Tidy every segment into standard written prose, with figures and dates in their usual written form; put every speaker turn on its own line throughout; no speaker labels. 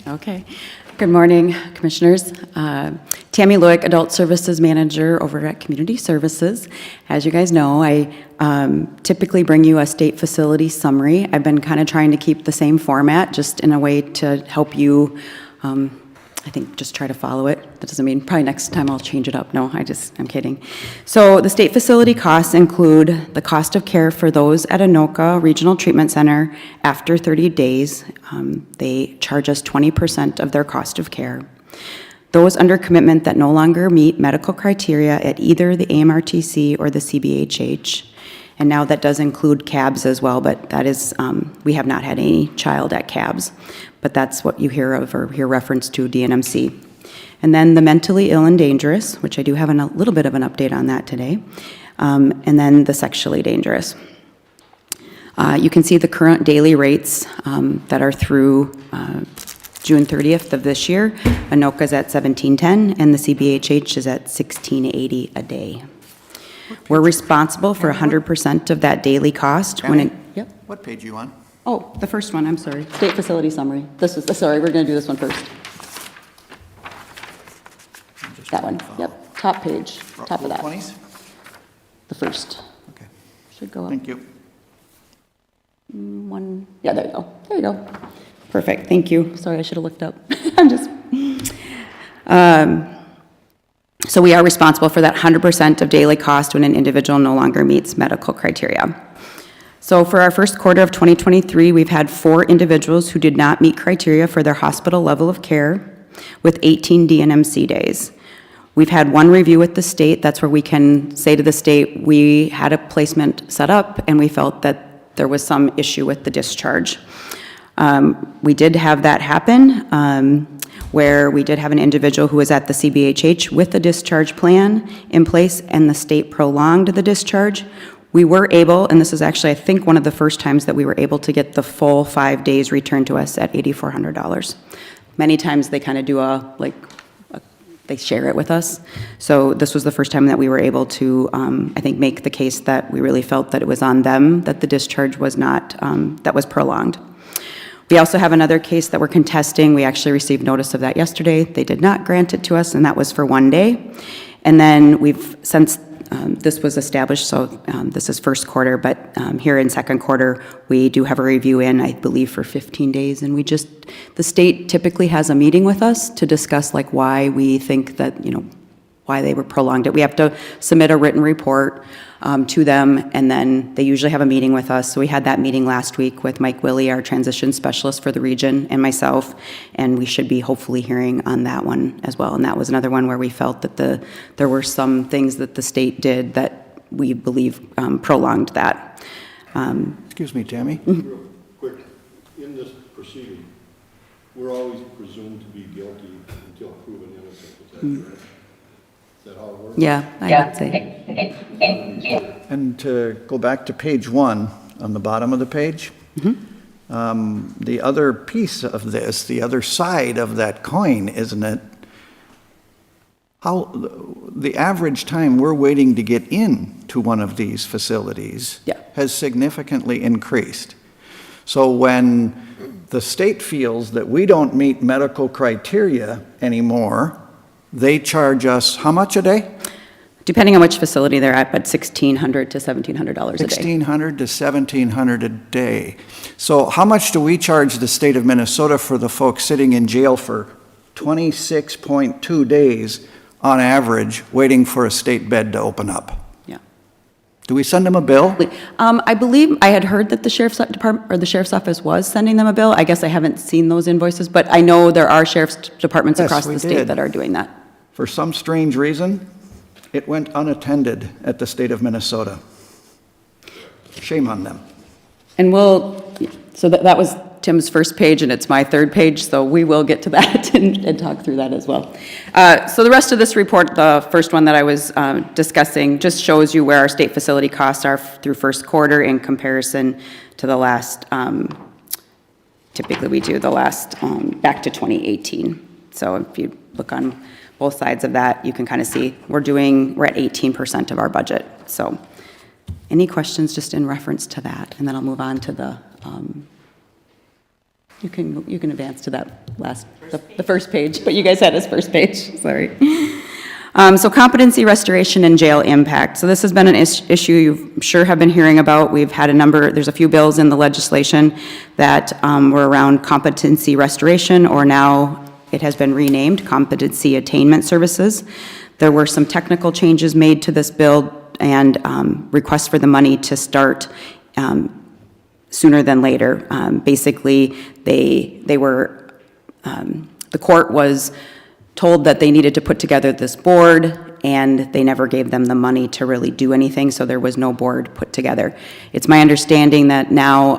Okay. Good morning, Commissioners. Tammy Loic, Adult Services Manager over at Community Services. As you guys know, I typically bring you a state facility summary. I've been kind of trying to keep the same format, just in a way to help you, I think, just try to follow it. That doesn't mean probably next time I'll change it up. No, I'm kidding. So the state facility costs include the cost of care for those at Anoka Regional Treatment Center after 30 days. They charge us 20% of their cost of care. Those under commitment that no longer meet medical criteria at either the AMRTC or the CBHH. And now that does include CABS as well, but that is, we have not had any child at CABS, but that's what you hear of or hear reference to DNMC. And then the mentally ill and dangerous, which I do have a little bit of an update on that today, and then the sexually dangerous. You can see the current daily rates that are through June 30th of this year. Anoka's at $17.10 and the CBHH is at $16.80 a day. We're responsible for 100% of that daily cost. Yep.
What page are you on?
Oh, the first one, I'm sorry. State facility summary. Sorry, we're going to do this one first. That one, yep, top page, top of that.
20s?
The first.
Okay.
Should go up.
Thank you.
One, yeah, there you go. There you go. Perfect, thank you. Sorry, I should have looked up. I'm just. So we are responsible for that 100% of daily cost when an individual no longer meets medical criteria. So for our first quarter of 2023, we've had 4 individuals who did not meet criteria for their hospital level of care with 18 DNMC days. We've had 1 review with the state. That's where we can say to the state, we had a placement set up and we felt that there was some issue with the discharge. We did have that happen, where we did have an individual who was at the CBHH with the discharge plan in place and the state prolonged the discharge. We were able, and this is actually, I think, one of the first times that we were able to get the full 5 days returned to us at $8,400. Many times they kind of do they share it with us. So this was the first time that we were able to, I think, make the case that we really felt that it was on them, that the discharge was not, that was prolonged. We also have another case that we're contesting. We actually received notice of that yesterday. They did not grant it to us, and that was for 1 day. And then we've, since this was established, so this is first quarter, but here in second quarter, we do have a review in, I believe, for 15 days. And the state typically has a meeting with us to discuss like why we think that, why they were prolonged it. We have to submit a written report to them, and then they usually have a meeting with us. So we had that meeting last week with Mike Willey, our transition specialist for the region, and myself, and we should be hopefully hearing on that one as well. And that was another one where we felt that there were some things that the state did that we believe prolonged that.
Excuse me, Tammy.
Real quick, in this proceeding, we're always presumed to be guilty until proven innocent. Is that correct? Is that how it works?
Yeah, I would say.
And to go back to page 1 on the bottom of the page, the other piece of this, the other side of that coin, isn't it? How the average time we're waiting to get into one of these facilities has significantly increased. So when the state feels that we don't meet medical criteria anymore, they charge us how much a day?
Depending on which facility they're at, but $1,600 to $1,700 a day.
$1,600 to $1,700 a day. So how much do we charge the state of Minnesota for the folks sitting in jail for 26.2 days on average, waiting for a state bed to open up?
Yeah.
Do we send them a bill?
I believe I had heard that the sheriff's department or the sheriff's office was sending them a bill. I guess I haven't seen those invoices, but I know there are sheriff's departments across the state that are doing that.
For some strange reason, it went unattended at the state of Minnesota. Shame on them.
And so that was Tim's first page, and it's my third page, so we will get to that and talk through that as well. So the rest of this report, the first one that I was discussing, just shows you where our state facility costs are through first quarter in comparison to the last, typically we do the last, back to 2018. So if you look on both sides of that, you can kind of see we're at 18% of our budget. So any questions just in reference to that? And then I'll move on to the You can advance to that the first page, but you guys had his first page, sorry. So competency restoration and jail impact. So this has been an issue you sure have been hearing about. We've had there's a few bills in the legislation that were around competency restoration, or now it has been renamed Competency Attainment Services. There were some technical changes made to this bill and requests for the money to start sooner than later. Basically, the court was told that they needed to put together this board, and they never gave them the money to really do anything, so there was no board put together. It's my understanding that now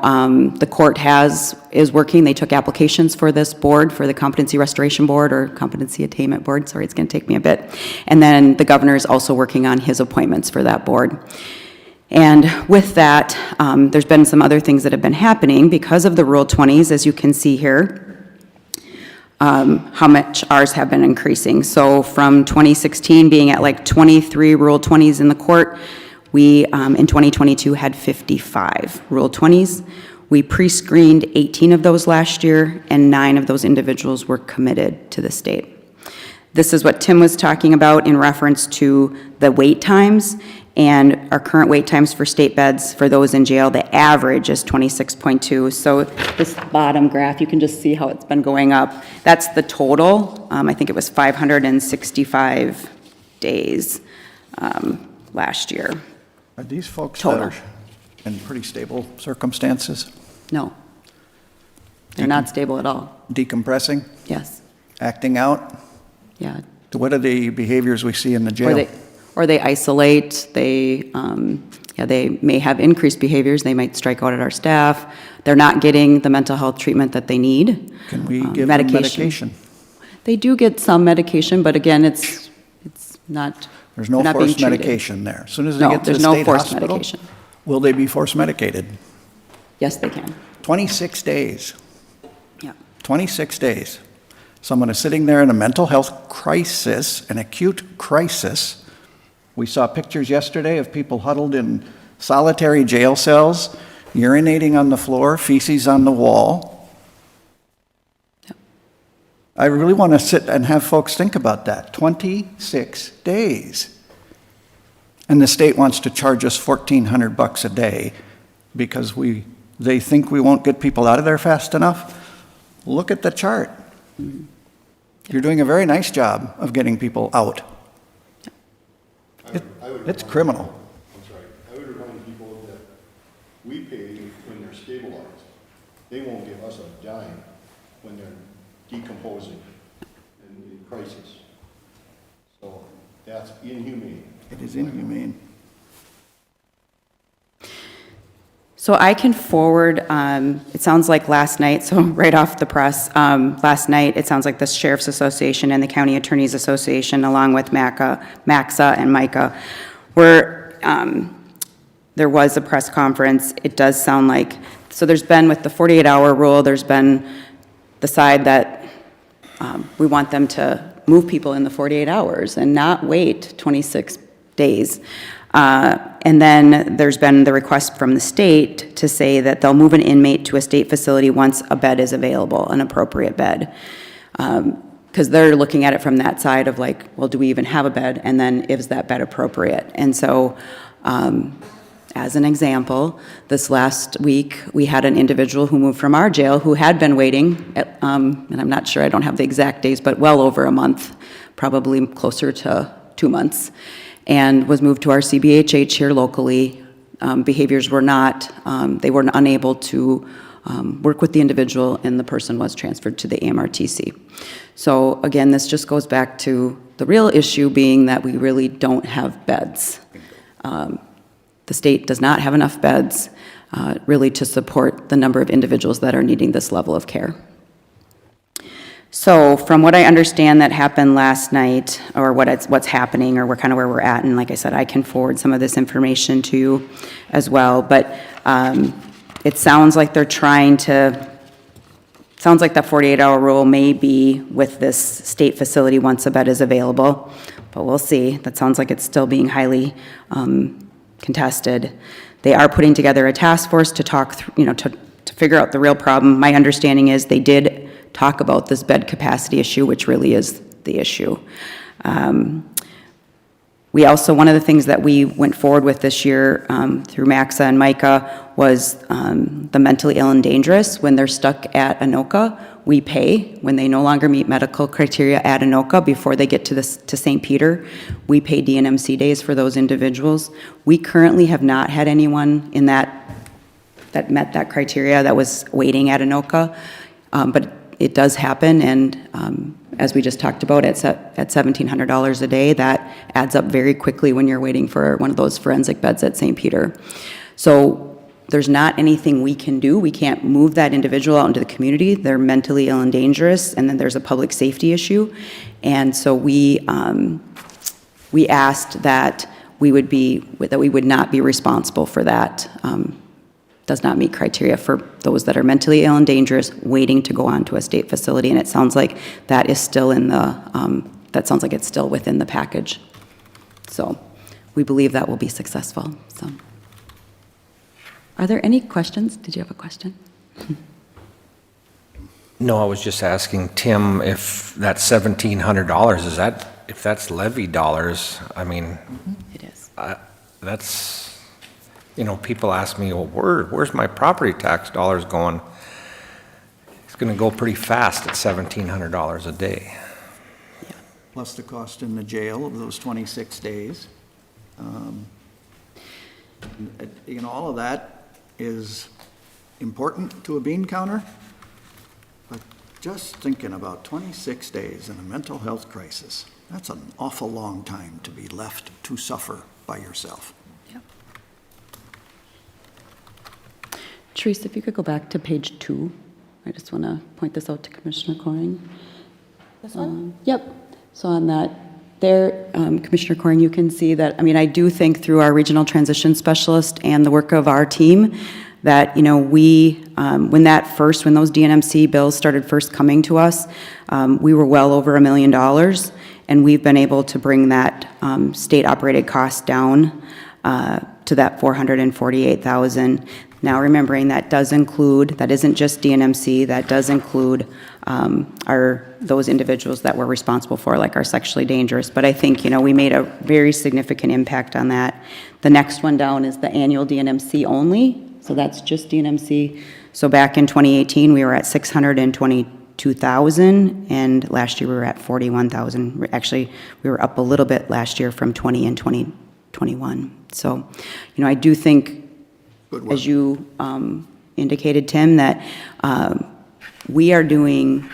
the court is working. They took applications for this board, for the Competency Restoration Board or Competency Attainment Board. Sorry, it's going to take me a bit. And then the governor is also working on his appointments for that board. And with that, there's been some other things that have been happening because of the Rule 20s, as you can see here. How much ours have been increasing. So from 2016 being at like 23 Rule 20s in the court, we in 2022 had 55 Rule 20s. We pre-screened 18 of those last year, and 9 of those individuals were committed to the state. This is what Tim was talking about in reference to the wait times, and our current wait times for state beds for those in jail, the average is 26.2. So this bottom graph, you can just see how it's been going up. That's the total. I think it was 565 days last year.
Are these folks
Total.
that are in pretty stable circumstances?
No. They're not stable at all.
Decompressing?
Yes.
Acting out?
Yeah.
What are the behaviors we see in the jail?
Or they isolate, they may have increased behaviors, they might strike out at our staff, they're not getting the mental health treatment that they need.
Can we give them medication?
They do get some medication, but again, it's not.
There's no
not being
forced
treated.
medication there. As soon as they
No,
get to the
there's no
state
forced
hospital,
medication.
will they be force medicated?
Yes, they can.
26 days.
Yeah.
26 days. Someone is sitting there in a mental health crisis, an acute crisis. We saw pictures yesterday of people huddled in solitary jail cells, urinating on the floor, feces on the wall.
Yep.
I really want to sit and have folks think about that. 26 days. And the state wants to charge us $1,400 a day because they think we won't get people out of there fast enough. Look at the chart.
Mm-hmm.
You're doing a very nice job of getting people out. It's criminal.
I would remind people that we pay when they're stabilized. They won't give us a dime when they're decomposing and in crisis. So that's inhumane.
It is inhumane.
So I can forward, it sounds like last night, so right off the press, last night, it sounds like the Sheriff's Association and the County Attorneys Association, along with MAXA and MICA, there was a press conference. It does sound like, so there's been, with the 48-hour rule, there's been the side that we want them to move people in the 48 hours and not wait 26 days. And then there's been the request from the state to say that they'll move an inmate to a state facility once a bed is available, an appropriate bed. Because they're looking at it from that side of like, well, do we even have a bed? And then is that bed appropriate? And so, as an example, this last week, we had an individual who moved from our jail who had been waiting, and I'm not sure, I don't have the exact days, but well over a month, probably closer to 2 months, and was moved to our CBHH here locally. Behaviors were not, they were unable to work with the individual, and the person was transferred to the AMRTC. So again, this just goes back to the real issue being that we really don't have beds. The state does not have enough beds really to support the number of individuals that are needing this level of care. So from what I understand that happened last night, or what's happening, or kind of where we're at, and like I said, I can forward some of this information to you as well, but it sounds like they're trying to, sounds like that 48-hour rule may be with this state facility once a bed is available, but we'll see. That sounds like it's still being highly contested. They are putting together a task force to talk through, to figure out the real problem. My understanding is they did talk about this bed capacity issue, which really is the issue. We also, one of the things that we went forward with this year through MAXA and MICA was the mentally ill and dangerous. When they're stuck at Anoka, we pay. When they no longer meet medical criteria at Anoka before they get to St. Peter, we pay DNMC days for those individuals. We currently have not had anyone in that met that criteria that was waiting at Anoka, but it does happen, and as we just talked about, at $1,700 a day, that adds up very quickly when you're waiting for one of those forensic beds at St. Peter. So there's not anything we can do. We can't move that individual out into the community. They're mentally ill and dangerous, and then there's a public safety issue. And so we asked that we would not be responsible for that. Does not meet criteria for those that are mentally ill and dangerous waiting to go on to a state facility, and it sounds like that is still in the, that sounds like it's still within the package. So we believe that will be successful, so. Are there any questions? Did you have a question?
No, I was just asking Tim if that $1,700, is that, if that's levy dollars, I mean,
It is.
that's, you know, people ask me, well, where's my property tax dollars going? It's going to go pretty fast at $1,700 a day.
Plus the cost in the jail of those 26 days. You know, all of that is important to a bean counter, but just thinking about 26 days in a mental health crisis, that's an awful long time to be left to suffer by yourself.
Teresa, if you could go back to page 2. I just want to point this out to Commissioner Coring.
This one?
Yep. So on that, there, Commissioner Coring, you can see that, I mean, I do think through our regional transition specialist and the work of our team that, you know, we, when those DNMC bills started first coming to us, we were well over $1 million, and we've been able to bring that state-operated cost down to that $448,000. Now, remembering that does include, that isn't just DNMC, that does include those individuals that we're responsible for, like our sexually dangerous. But I think, you know, we made a very significant impact on that. The next one down is the annual DNMC only, so that's just DNMC. So back in 2018, we were at $622,000, and last year we were at $41,000. Actually, we were up a little bit last year from 20 and 2021. So, you know, I do think, as you indicated, Tim, that we're doing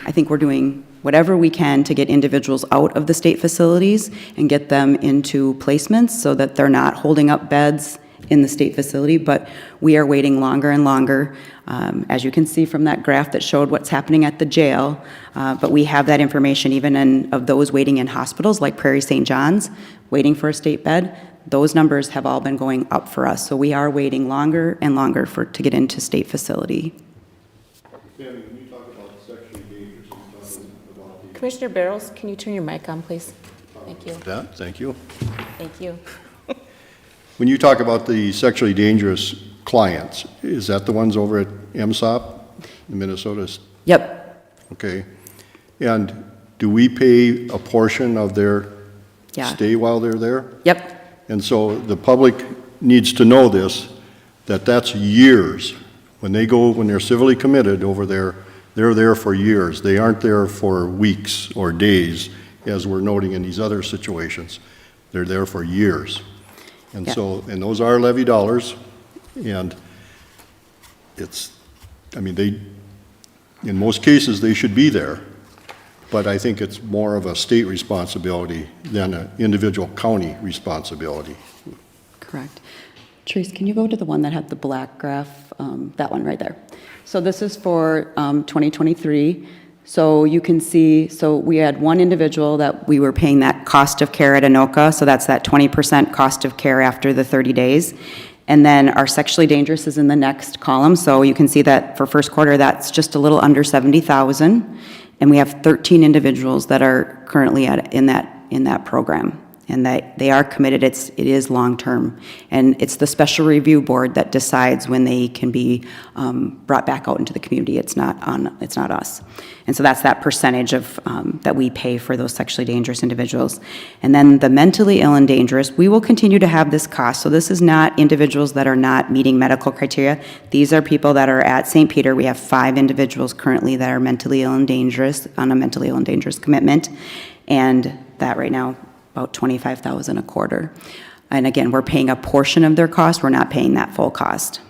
whatever we can to get individuals out of the state facilities and get them into placements so that they're not holding up beds in the state facility, but we are waiting longer and longer. As you can see from that graph that showed what's happening at the jail, but we have that information even of those waiting in hospitals like Prairie St. John's, waiting for a state bed. Those numbers have all been going up for us, so we are waiting longer and longer to get into state facility.
Tammy, when you talk about sexually dangerous, you're talking about the...
Commissioner Barrows, can you turn your mic on, please? Thank you.
That, thank you.
Thank you.
When you talk about the sexually dangerous clients, is that the ones over at MSOP, the Minnesota?
Yep.
Okay. And do we pay a portion of their stay while they're there?
Yep.
And so the public needs to know this, that that's years. When they're civilly committed over there, they're there for years. They aren't there for weeks or days, as we're noting in these other situations. They're there for years. And so, and those are levy dollars, and it's, I mean, in most cases, they should be there. But I think it's more of a state responsibility than an individual county responsibility.
Correct. Therese, can you go to the one that had the black graph? That one right there. So this is for 2023. So you can see, so we had one individual that we were paying that cost of care at Anoka, so that's that 20% cost of care after the 30 days. And then our sexually dangerous is in the next column, so you can see that for first quarter, that's just a little under 70,000. And we have 13 individuals that are currently in that program. and that they are committed. It is long-term. And it's the special review board that decides when they can be brought back out into the community. It's not us. And so that's that percentage of, that we pay for those sexually dangerous individuals. And then the mentally ill and dangerous, we will continue to have this cost. So this is not individuals that are not meeting medical criteria. These are people that are at St. Peter. We have 5 individuals currently that are mentally ill and dangerous, on a mentally ill and dangerous commitment. And that right now, about $25,000 a quarter. And again, we're paying a portion of their cost. We're not paying that full cost.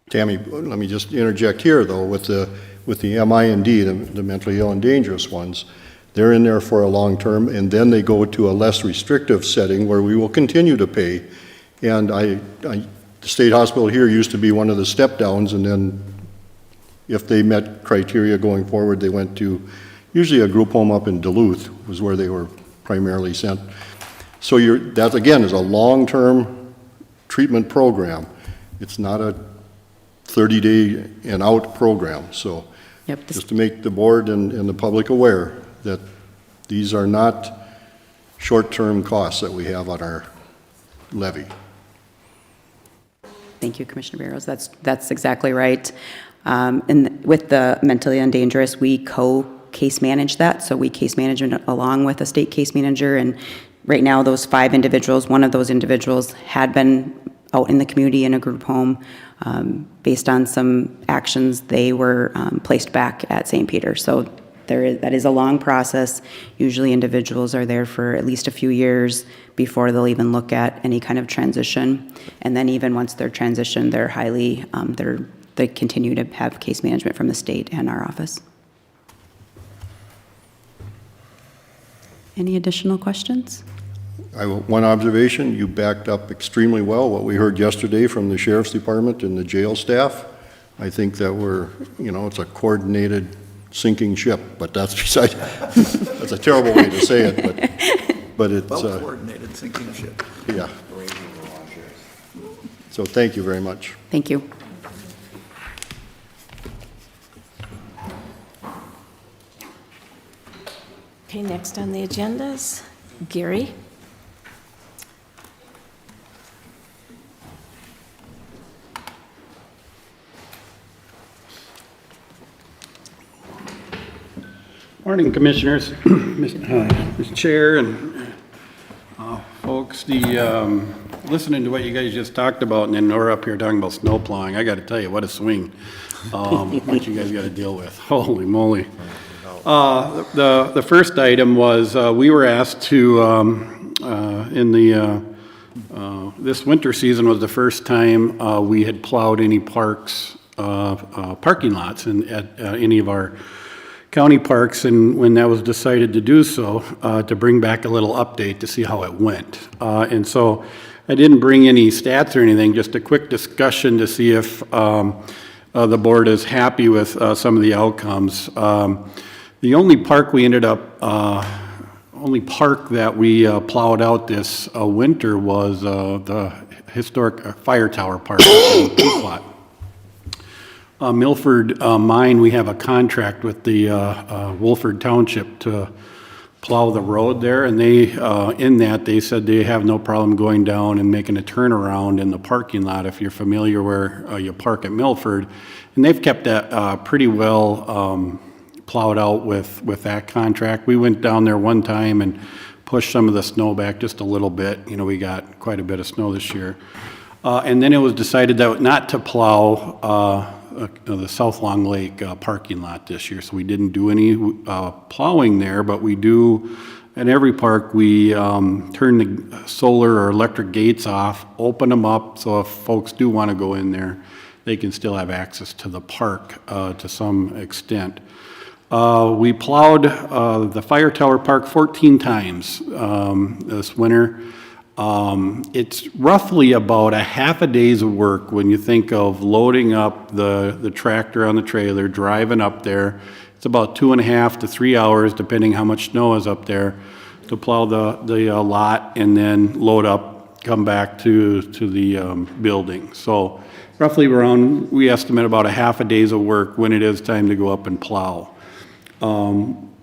Tammy, let me just interject here, though, with the MIND, the mentally ill and dangerous ones. They're in there for a long term, and then they go to a less restrictive setting where we will continue to pay. And the state hospital here used to be one of the step downs, and then if they met criteria going forward, they went to usually a group home up in Duluth was where they were primarily sent. So that again is a long-term treatment program. It's not a 30-day and out program. So
Yep.
just to make the board and the public aware that these are not short-term costs that we have on our levy.
Thank you, Commissioner Barrows. That's exactly right. And with the mentally ill and dangerous, we case manage that. So we case manage it along with a state case manager. And right now, those 5 individuals, one of those individuals had been out in the community in a group home. Based on some actions, they were placed back at St. Peter. So that is a long process. Usually individuals are there for at least a few years before they'll even look at any kind of transition. And then even once they're transitioned, they're highly, they continue to have case management from the state and our office. Any additional questions?
One observation, you backed up extremely well what we heard yesterday from the sheriff's department and the jail staff. I think that it's a coordinated sinking ship, but that's beside, that's a terrible way to say it, but it's...
Well-coordinated sinking ship.
Yeah. So thank you very much.
Thank you.
Okay, next on the agenda is Gary.
Morning, Commissioners, Mr. Chair, and folks. Listening to what you guys just talked about, and then we're up here talking about snow plowing. I got to tell you, what a swing! What you guys got to deal with. Holy moly! The first item was we were asked to this winter season was the first time we had plowed any parks parking lots at any of our county parks, and when that was decided to do so, to bring back a little update to see how it went. And so I didn't bring any stats or anything, just a quick discussion to see if the board is happy with some of the outcomes. The only park we ended up, only park that we plowed out this winter was the historic fire tower park in Pequot. Milford Mine, we have a contract with the Wolford Township to plow the road there, and they, in that, they said they have no problem going down and making a turnaround in the parking lot if you're familiar where you park at Milford. And they've kept that pretty well plowed out with that contract. We went down there one time and pushed some of the snow back just a little bit. You know, we got quite a bit of snow this year. And then it was decided that not to plow the South Long Lake parking lot this year. So we didn't do any plowing there, but we do, at every park, we turn the solar or electric gates off, open them up, so if folks do want to go in there, they can still have access to the park to some extent. We plowed the fire tower park 14 times this winter. It's roughly about a half a day's of work when you think of loading up the tractor on the trailer, driving up there. It's about 2.5 to 3 hours, depending how much snow is up there, to plow the lot and then load up, come back to the building. So roughly around, we estimate about a half a day's of work when it is time to go up and plow.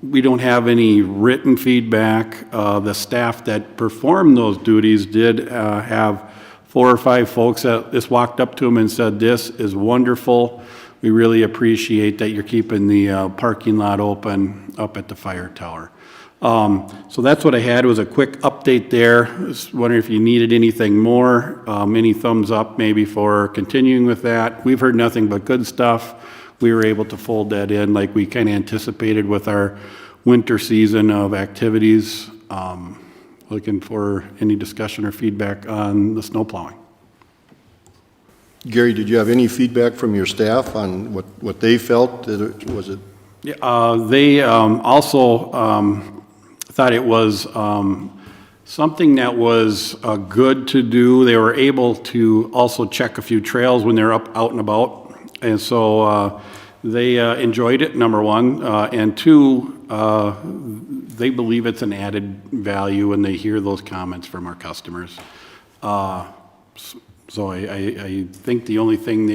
We don't have any written feedback. The staff that performed those duties did have 4 or 5 folks that just walked up to them and said, "This is wonderful. We really appreciate that you're keeping the parking lot open up at the fire tower." So that's what I had, was a quick update there. Just wondering if you needed anything more, any thumbs up maybe for continuing with that. We've heard nothing but good stuff. We were able to fold that in like we kind of anticipated with our winter season of activities. Looking for any discussion or feedback on the snow plowing.
Gary, did you have any feedback from your staff on what they felt? Was it?
Yeah, they also thought it was something that was good to do. They were able to also check a few trails when they're out and about. And so they enjoyed it, number one. And two, they believe it's an added value when they hear those comments from our customers. So I think the only thing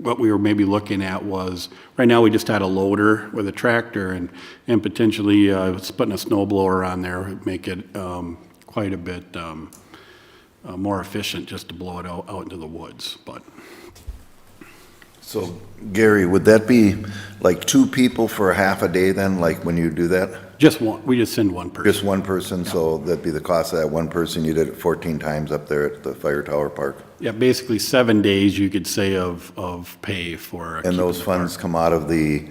what we were maybe looking at was, right now we just had a loader with a tractor and potentially putting a snow blower on there would make it quite a bit more efficient just to blow it out into the woods, but.
So, Gary, would that be like 2 people for a half a day then, like when you do that?
Just one, we just send one person.
Just one person, so that'd be the cost of that one person. You did it 14 times up there at the Fire Tower Park.
Yeah, basically 7 days, you could say, of pay for.
And those funds come out of the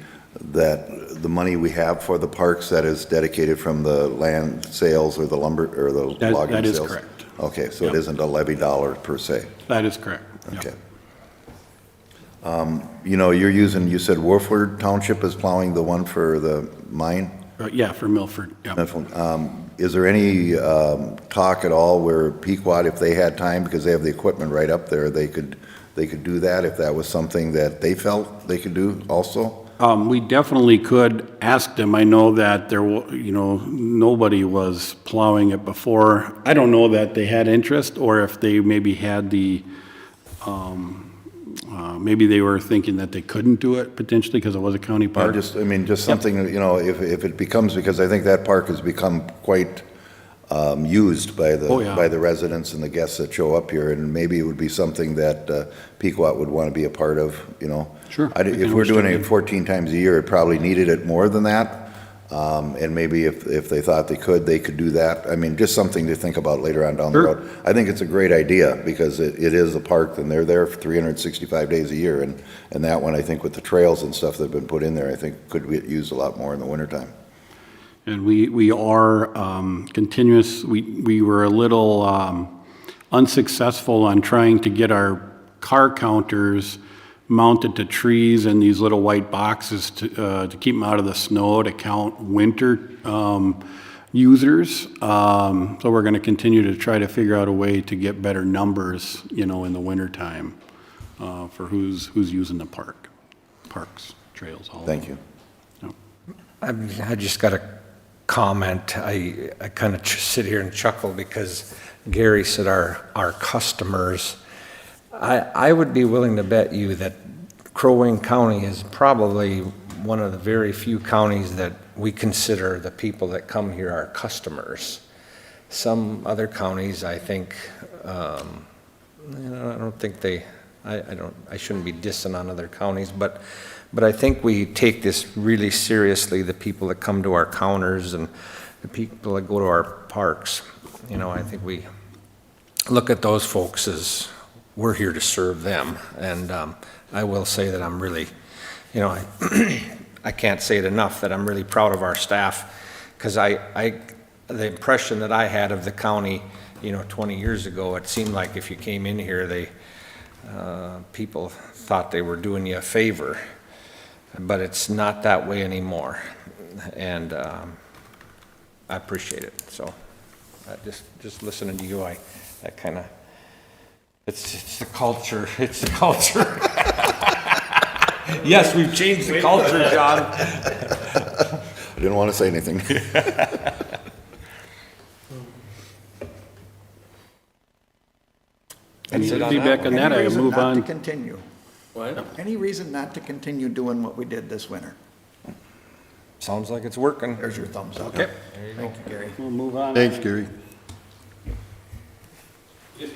money we have for the parks that is dedicated from the land sales or the lumber, or the logging sales?
That is correct.
Okay, so
Yep.
it isn't a levy dollar per se?
That is correct. Yep.
Okay. You know, you said Wolford Township is plowing the one for the mine?
Yeah, for Milford, yeah.
Is there any talk at all where Pequot, if they had time, because they have the equipment right up there, they could do that if that was something that they felt they could do also?
We definitely could ask them. I know that nobody was plowing it before. I don't know that they had interest, or if they maybe had maybe they were thinking that they couldn't do it potentially because it was a county park.
Just something, if it becomes, because I think that park has become quite used by
Oh, yeah.
the residents and the guests that show up here, and maybe it would be something that Pequot would want to be a part of,
Sure.
If we're doing it 14 times a year, it probably needed it more than that. And maybe if they thought they could do that. I mean, just something to think about later on down the
Sure.
road. I think it's a great idea, because it is a park, and they're there for 365 days a year, and that one, I think with the trails and stuff that have been put in there, I think could be used a lot more in the wintertime.
And we are continuous. We were a little unsuccessful on trying to get our car counters mounted to trees in these little white boxes to keep them out of the snow, to count winter users. So we're going to continue to try to figure out a way to get better numbers, in the wintertime for who's using the parks, trails, all.
Thank you.
I just got a comment. I kind of sit here and chuckle because Gary said our customers. I would be willing to bet you that Crow Wing County is probably one of the very few counties that we consider the people that come here our customers. Some other counties, I think, I don't think I shouldn't be dissing on other counties, but I think we take this really seriously, the people that come to our counters and the people that go to our parks. I think we look at those folks as we're here to serve them. And I will say that I'm really, I can't say it enough that I'm really proud of our staff, because the impression that I had of the county, 20 years ago, it seemed like if you came in here, people thought they were doing you a favor. But it's not that way anymore, and I appreciate it. So, just listening to you, that kind of, it's the culture. It's the culture. Yes, we've changed the culture, John.
I didn't want to say anything.
Any
That's it on
feedback
that
on that? I
Any reason
move
not to
on.
continue?
What?
Any reason not to continue doing what we did this winter?
Sounds like it's working.
There's your thumbs up.
Okay.
Thank you, Gary.
We'll move on.
Thanks, Gary.
Just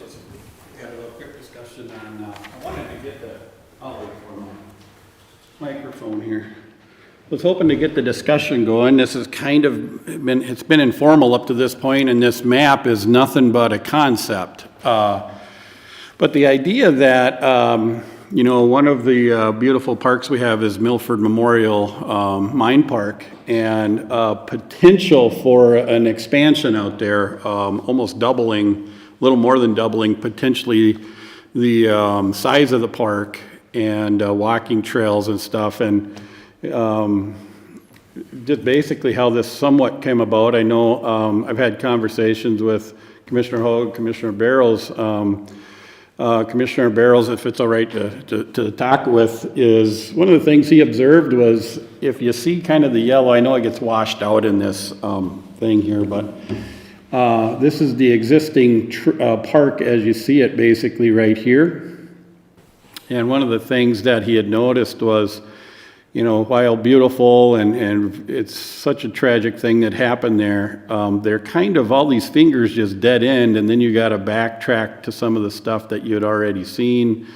had a little quick discussion on, I wanted to get the, I'll wait for my microphone here. Was hoping to get the discussion going. This is kind of it's been informal up to this point, and this map is nothing but a concept. But the idea that, you know, one of the beautiful parks we have is Milford Memorial Mine Park, and potential for an expansion out there, almost doubling, a little more than doubling, potentially the size of the park and walking trails and stuff. And just basically how this somewhat came about. I know I've had conversations with Commissioner Hoag, Commissioner Barrows. Commissioner Barrows, if it's all right to talk with, is one of the things he observed was if you see kind of the yellow, I know it gets washed out in this thing here, but this is the existing park as you see it basically right here. And one of the things that he had noticed was, you know, while beautiful and it's such a tragic thing that happened there, they're kind of all these fingers just dead end, and then you got to backtrack to some of the stuff that you had already seen.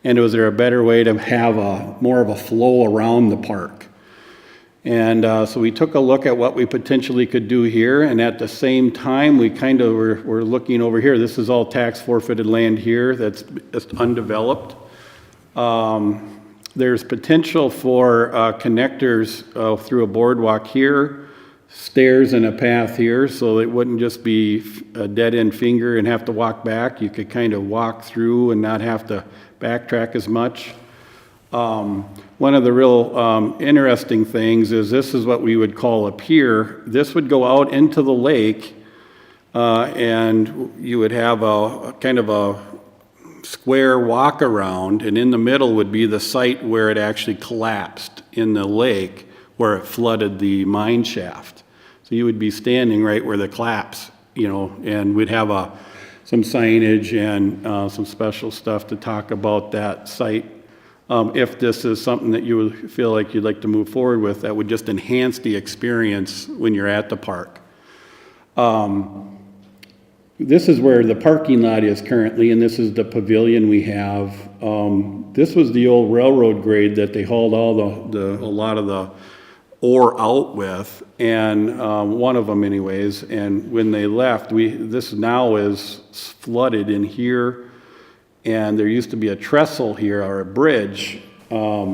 And was there a better way to have more of a flow around the park? And so we took a look at what we potentially could do here, and at the same time, we kind of were looking over here. This is all tax forfeited land here that's just undeveloped. There's potential for connectors through a boardwalk here, stairs and a path here, so it wouldn't just be a dead-end finger and have to walk back. You could kind of walk through and not have to backtrack as much. One of the real interesting things is this is what we would call a pier. This would go out into the lake, and you would have a kind of a square walk around, and in the middle would be the site where it actually collapsed in the lake where it flooded the mine shaft. So you would be standing right where the collapse, you know, and we'd have some signage and some special stuff to talk about that site. If this is something that you would feel like you'd like to move forward with, that would just enhance the experience when you're at the park. This is where the parking lot is currently, and this is the pavilion we have. This was the old railroad grade that they hauled a lot of the ore out with, and one of them anyways. And when they left, this now is flooded in here, and there used to be a trestle here or a bridge, but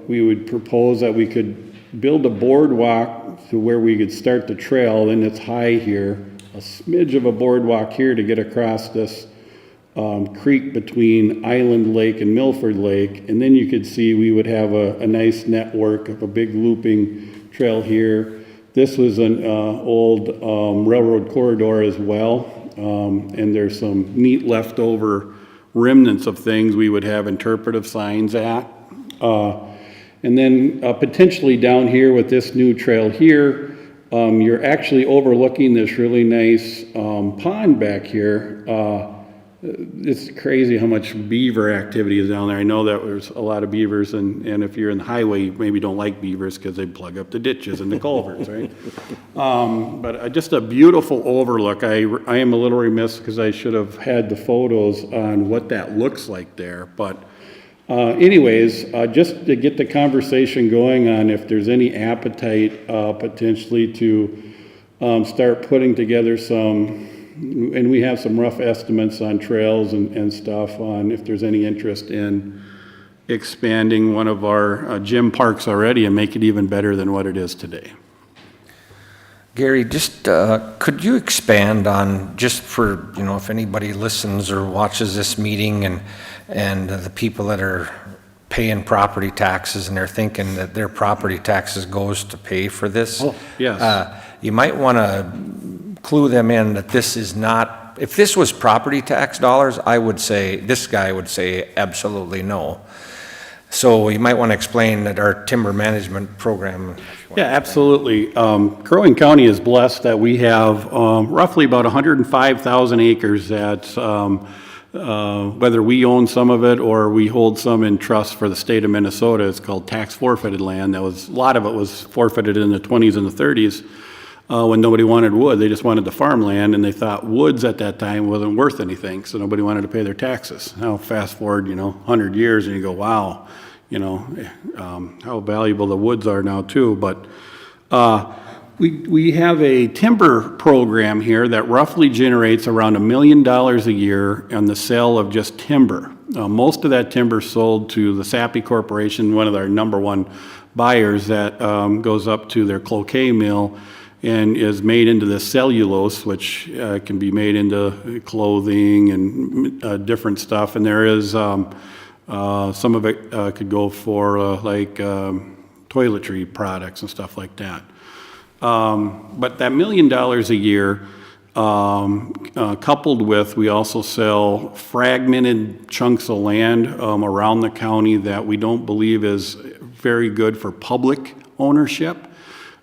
we would propose that we could build a boardwalk to where we could start the trail, and it's high here. A smidge of a boardwalk here to get across this creek between Island Lake and Milford Lake, and then you could see we would have a nice network of a big looping trail here. This was an old railroad corridor as well, and there's some neat leftover remnants of things we would have interpretive signs at. And then potentially down here with this new trail here, you're actually overlooking this really nice pond back here. It's crazy how much beaver activity is down there. I know that there's a lot of beavers, and if you're in the highway, you maybe don't like beavers because they plug up the ditches and the culverts, right? But just a beautiful overlook. I am a little remiss because I should have had the photos on what that looks like there. But anyways, just to get the conversation going on if there's any appetite potentially to start putting together some, and we have some rough estimates on trails and stuff on if there's any interest in expanding one of our gym parks already and make it even better than what it is today.
Gary, just could you expand on, just for, you know, if anybody listens or watches this meeting and the people that are paying property taxes and they're thinking that their property taxes goes to pay for this.
Oh, yes.
You might want to clue them in that this is not, if this was property tax dollars, I would say, this guy would say absolutely no. So you might want to explain that our timber management program.
Yeah, absolutely. Crow Wing County is blessed that we have roughly about 105,000 acres that's whether we own some of it or we hold some in trust for the state of Minnesota. It's called tax forfeited land. A lot of it was forfeited in the 20s and the 30s when nobody wanted wood. They just wanted the farmland, and they thought woods at that time wasn't worth anything, so nobody wanted to pay their taxes. Now, fast forward, 100 years, and you go, wow, how valuable the woods are now too. But we have a timber program here that roughly generates around $1 million a year on the sale of just timber. Most of that timber sold to the Sappi Corporation, one of our number one buyers, that goes up to their Cloquet mill and is made into the cellulose, which can be made into clothing and different stuff. And there is some of it could go for toiletry products and stuff like that. But that $1 million a year, coupled with, we also sell fragmented chunks of land around the county that we don't believe is very good for public ownership,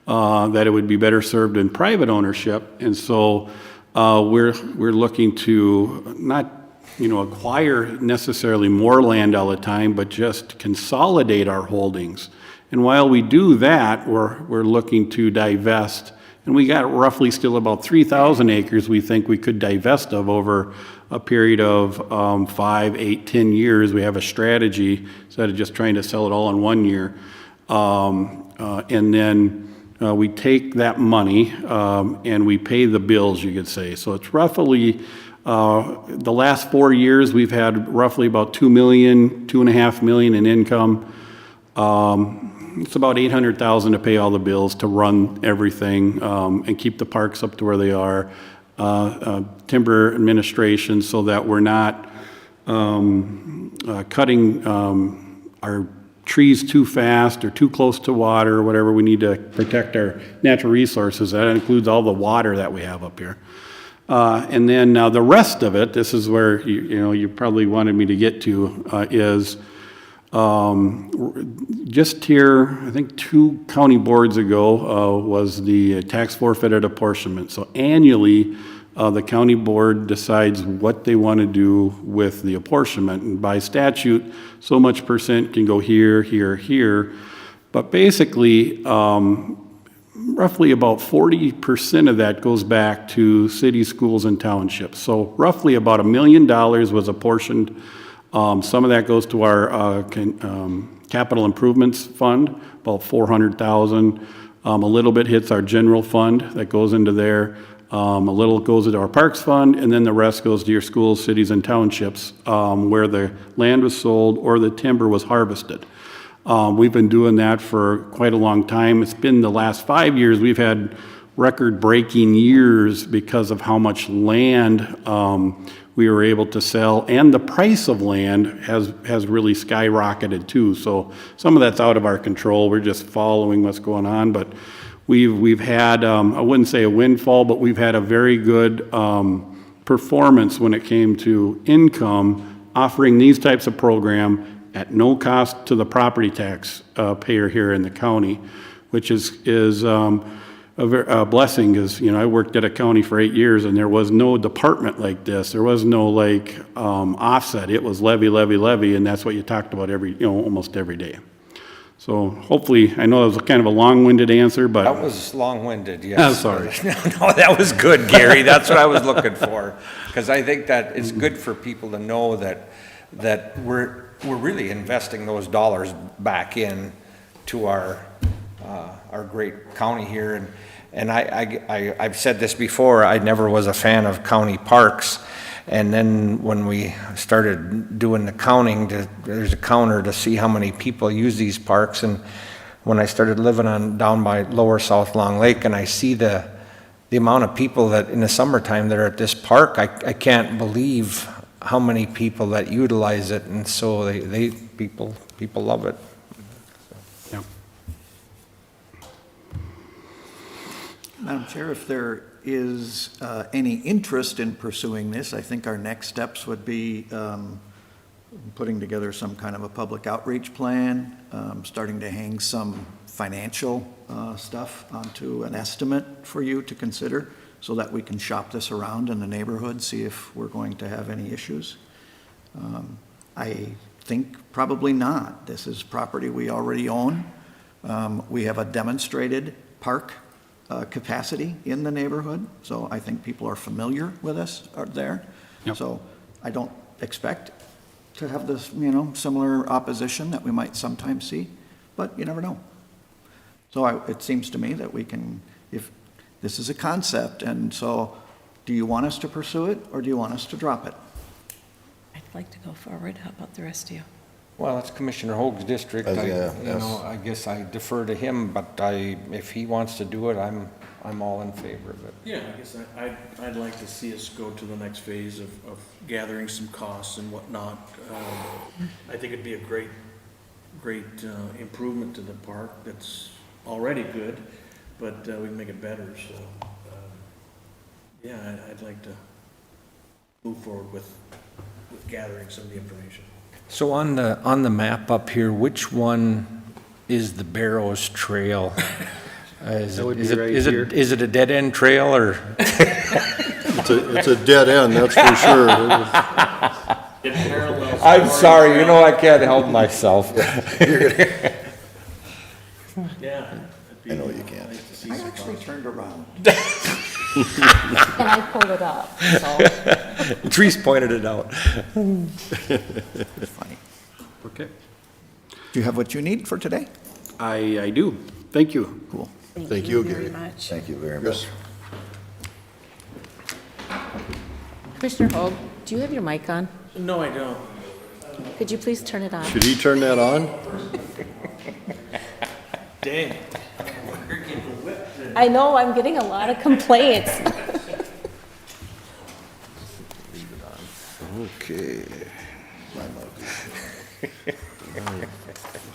that it would be better served in private ownership. And so we're looking to not acquire necessarily more land all the time, but just consolidate our holdings. And while we do that, we're looking to divest, and we got roughly still about 3,000 acres we think we could divest of over a period of 5, 8, 10 years. We have a strategy instead of just trying to sell it all in 1 year. And then we take that money and we pay the bills, you could say. So it's roughly, the last 4 years, we've had roughly about $2 million, $2.5 million in income. It's about $800,000 to pay all the bills, to run everything, and keep the parks up to where they are. Timber administration, so that we're not cutting our trees too fast or too close to water, or whatever we need to protect our natural resources. That includes all the water that we have up here. And then the rest of it, this is where you probably wanted me to get to, is just here, I think 2 county boards ago, was the tax forfeited apportionment. So annually, the county board decides what they want to do with the apportionment. And by statute, so much percent can go here, here, here. But basically, roughly about 40% of that goes back to cities, schools, and townships. So roughly about $1 million was apportioned. Some of that goes to our capital improvements fund, about $400,000. A little bit hits our general fund that goes into there. A little goes into our parks fund, and then the rest goes to your schools, cities, and townships where the land was sold or the timber was harvested. We've been doing that for quite a long time. It's been the last 5 years we've had record-breaking years because of how much land we were able to sell, and the price of land has really skyrocketed too. So some of that's out of our control. We're just following what's going on, but we've had, I wouldn't say a windfall, but we've had a very good performance when it came to income, offering these types of program at no cost to the property tax payer here in the county, which is a blessing. Because I worked at a county for 8 years, and there was no department like this. There was no offset. It was levy, levy, levy, and that's what you talked about almost every day. So hopefully, I know that was kind of a long-winded answer, but
That was long-winded, yes.
I'm sorry.
No, that was good, Gary. That's what I was looking for. Because I think that it's good for people to know that we're really investing those dollars back in to our great county here. And I've said this before, I never was a fan of county parks. And then when we started doing the counting, there's a counter to see how many people use these parks. And when I started living down by Lower South Long Lake, and I see the amount of people that in the summertime that are at this park, I can't believe how many people that utilize it. And so people love it.
yeah.
Madam Chair, if there is any interest in pursuing this, I think our next steps would be putting together some kind of a public outreach plan, starting to hang some financial stuff onto an estimate for you to consider so that we can shop this around in the neighborhood, see if we're going to have any issues. I think probably not. This is property we already own. We have a demonstrated park capacity in the neighborhood, so I think people are familiar with us there.
Yep.
So I don't expect to have this, similar opposition that we might sometimes see, but you never know. So it seems to me that we can, if this is a concept, and so do you want us to pursue it or do you want us to drop it?
I'd like to go forward. How about the rest of you?
Well, it's Commissioner Hoag's district.
Yeah, yes.
I guess I defer to him, but if he wants to do it, I'm all in favor of it.
Yeah, I guess I'd like to see us go to the next phase of gathering some costs and whatnot. I think it'd be a great improvement to the park that's already good, but we can make it better, so, yeah, I'd like to move forward with gathering some of the information.
So on the map up here, which one is the Barrows Trail?
That would be right here.
Is it a dead-end trail, or?
It's a dead end, that's for sure.
It parallels.
I'm sorry, I can't help myself.
Yeah.
I know you can't.
I actually turned around.
And I pulled it up, so.
Trees pointed it out.
It's funny.
Okay.
Do you have what you need for today?
I do. Thank you.
Cool.
Thank you,
very
Gary.
much.
Thank you very much.
Commissioner Hoag, do you have your mic on?
No, I don't.
Could you please turn it on?
Should he turn that on?
Dang.
I know, I'm getting a lot of complaints.
Okay.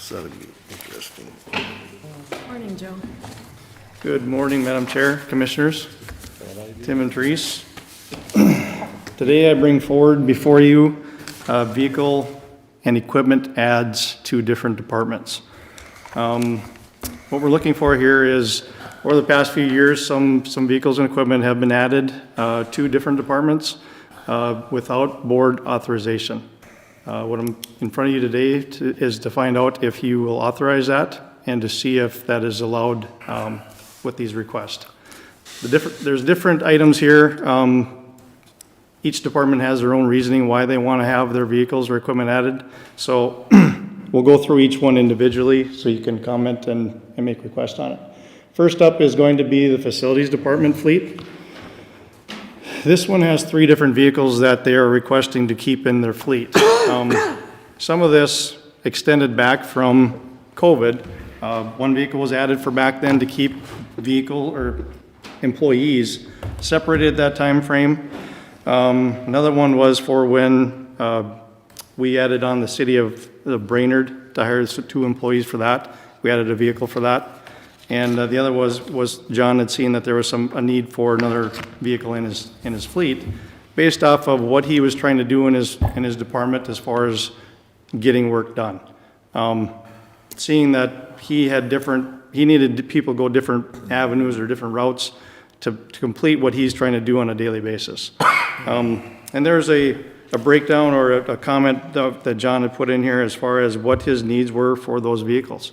That'll be interesting.
Morning, Joe.
Good morning, Madam Chair, Commissioners. Tim and Therese. Today I bring forward before you vehicle and equipment adds to different departments. What we're looking for here is, over the past few years, some vehicles and equipment have been added to different departments without board authorization. What I'm in front of you today is to find out if you will authorize that and to see if that is allowed with these requests. There's different items here. Each department has their own reasoning why they want to have their vehicles or equipment added. So we'll go through each one individually so you can comment and make requests on it. First up is going to be the facilities department fleet. This one has 3 different vehicles that they are requesting to keep in their fleet. Some of this extended back from COVID. One vehicle was added for back then to keep vehicle or employees separated at that time frame. Another one was for when we added on the city of Brainerd to hire 2 employees for that. We added a vehicle for that. And the other was John had seen that there was a need for another vehicle in his fleet, based off of what he was trying to do in his department as far as getting work done. Seeing that he needed people go different avenues or different routes to complete what he's trying to do on a daily basis. And there's a breakdown or a comment that John had put in here as far as what his needs were for those vehicles.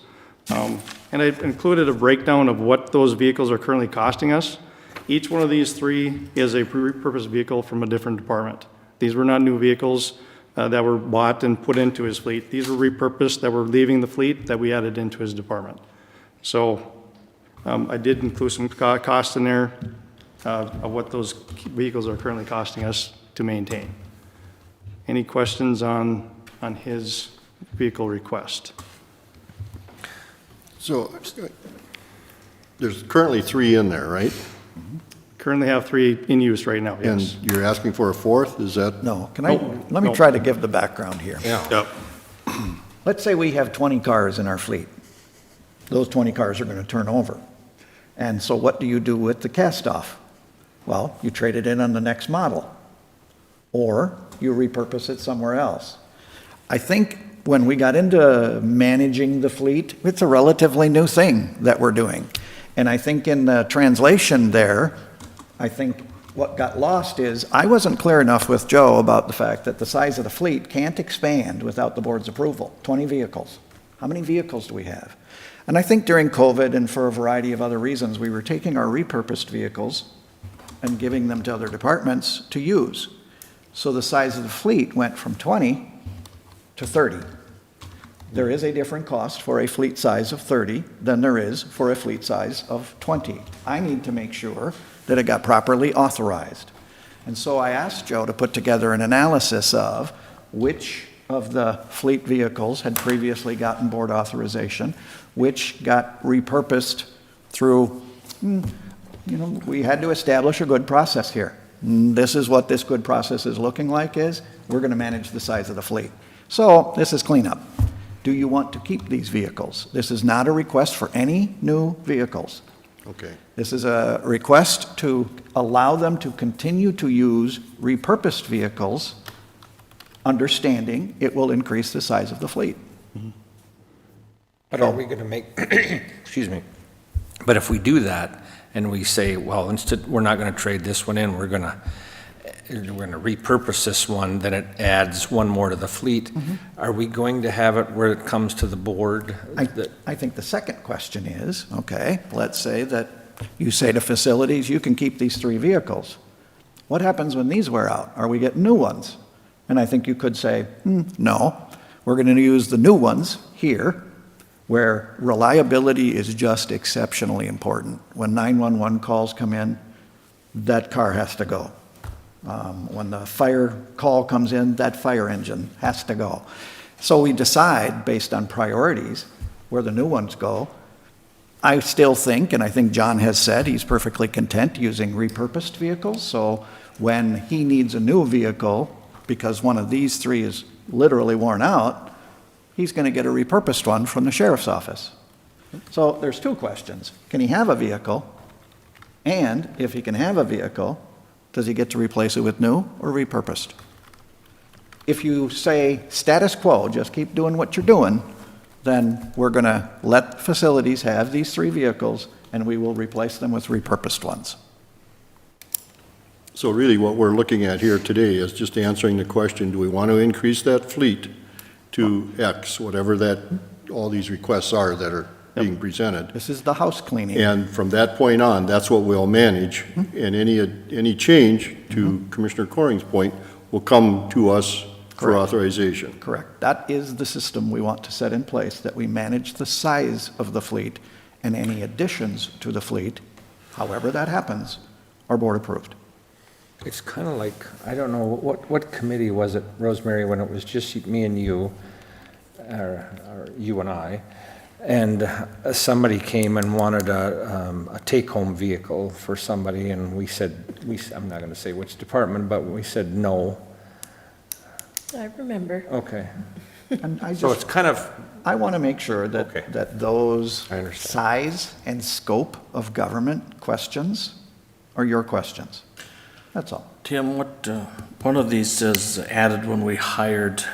And I included a breakdown of what those vehicles are currently costing us. Each one of these 3 is a repurposed vehicle from a different department. These were not new vehicles that were bought and put into his fleet. These were repurposed that were leaving the fleet that we added into his department. So I did include some costs in there of what those vehicles are currently costing us to maintain. Any questions on his vehicle request?
So, there's currently 3 in there, right?
Currently have 3 in use right now, yes.
And you're asking for a 4th, is that?
No, let me try to give the background here.
Yep.
Let's say we have 20 cars in our fleet. Those 20 cars are going to turn over. And so what do you do with the cast-off? Well, you trade it in on the next model, or you repurpose it somewhere else. I think when we got into managing the fleet, it's a relatively new thing that we're doing. And I think in the translation there, I think what got lost is, I wasn't clear enough with Joe about the fact that the size of the fleet can't expand without the board's approval. 20 vehicles. How many vehicles do we have? And I think during COVID and for a variety of other reasons, we were taking our repurposed vehicles and giving them to other departments to use. So the size of the fleet went from 20 to 30. There is a different cost for a fleet size of 30 than there is for a fleet size of 20. I need to make sure that it got properly authorized. And so I asked Joe to put together an analysis of which of the fleet vehicles had previously gotten board authorization, which got repurposed through, we had to establish a good process here. This is what this good process is looking like is, we're gonna manage the size of the fleet. So this is cleanup. Do you want to keep these vehicles? This is not a request for any new vehicles.
Okay.
This is a request to allow them to continue to use repurposed vehicles, understanding it will increase the size of the fleet.
But are we going to make, excuse me, but if we do that and we say, well, instead, we're not going to trade this one in, we're going to repurpose this one, then it adds one more to the fleet. Are we going to have it where it comes to the board?
I think the second question is, okay, let's say that you say to facilities, you can keep these 3 vehicles. What happens when these wear out? Are we getting new ones? And I think you could say, no, we're going to use the new ones here, where reliability is just exceptionally important. When 911 calls come in, that car has to go. When the fire call comes in, that fire engine has to go. So we decide, based on priorities, where the new ones go. I still think, and I think John has said, he's perfectly content using repurposed vehicles. So when he needs a new vehicle, because one of these 3 is literally worn out, he's going to get a repurposed one from the sheriff's office. So there's 2 questions. Can he have a vehicle? And if he can have a vehicle, does he get to replace it with new or repurposed? If you say status quo, just keep doing what you're doing, then we're going to let facilities have these 3 vehicles and we will replace them with repurposed ones.
So really what we're looking at here today is just answering the question, do we want to increase that fleet to X, whatever that, all these requests are that are being presented?
This is the house cleaning.
And from that point on, that's what we'll manage. And any change, to Commissioner Coring's point, will come to us for
Correct.
authorization.
Correct. That is the system we want to set in place, that we manage the size of the fleet, and any additions to the fleet, however that happens, are board approved.
It's kind of like, I don't know, what committee was it, Rosemary, when it was just me and you, or you and I, and somebody came and wanted a take-home vehicle for somebody, and we said, I'm not going to say which department, but we said no.
I remember.
Okay.
And
So it's kind of,
I want to make sure that,
Okay.
that those
I understand.
size and scope of government questions are your questions. That's all.
Tim, one of these says added when we hired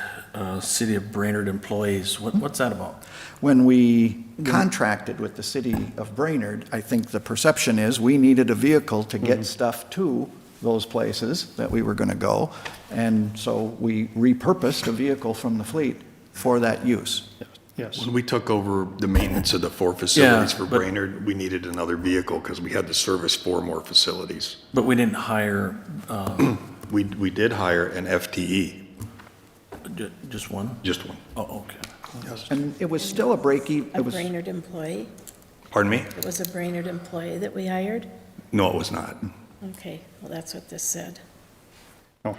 City of Brainerd employees. What's that about?
When we contracted with the city of Brainerd, I think the perception is we needed a vehicle to get stuff to those places that we were going to go. And so we repurposed a vehicle from the fleet for that use.
Yes.
When we took over the maintenance of the 4 facilities
Yeah,
for
but-
Brainerd, we needed another vehicle because we had to service 4 more facilities.
But we didn't hire
We did hire an FTE,
just one?
just one.
Oh, okay.
And it was still a break-even,
A
it was,
Brainerd employee?
Pardon me?
It was a Brainerd employee that we hired?
No, it was not.
Okay, well, that's what this said.
Oh,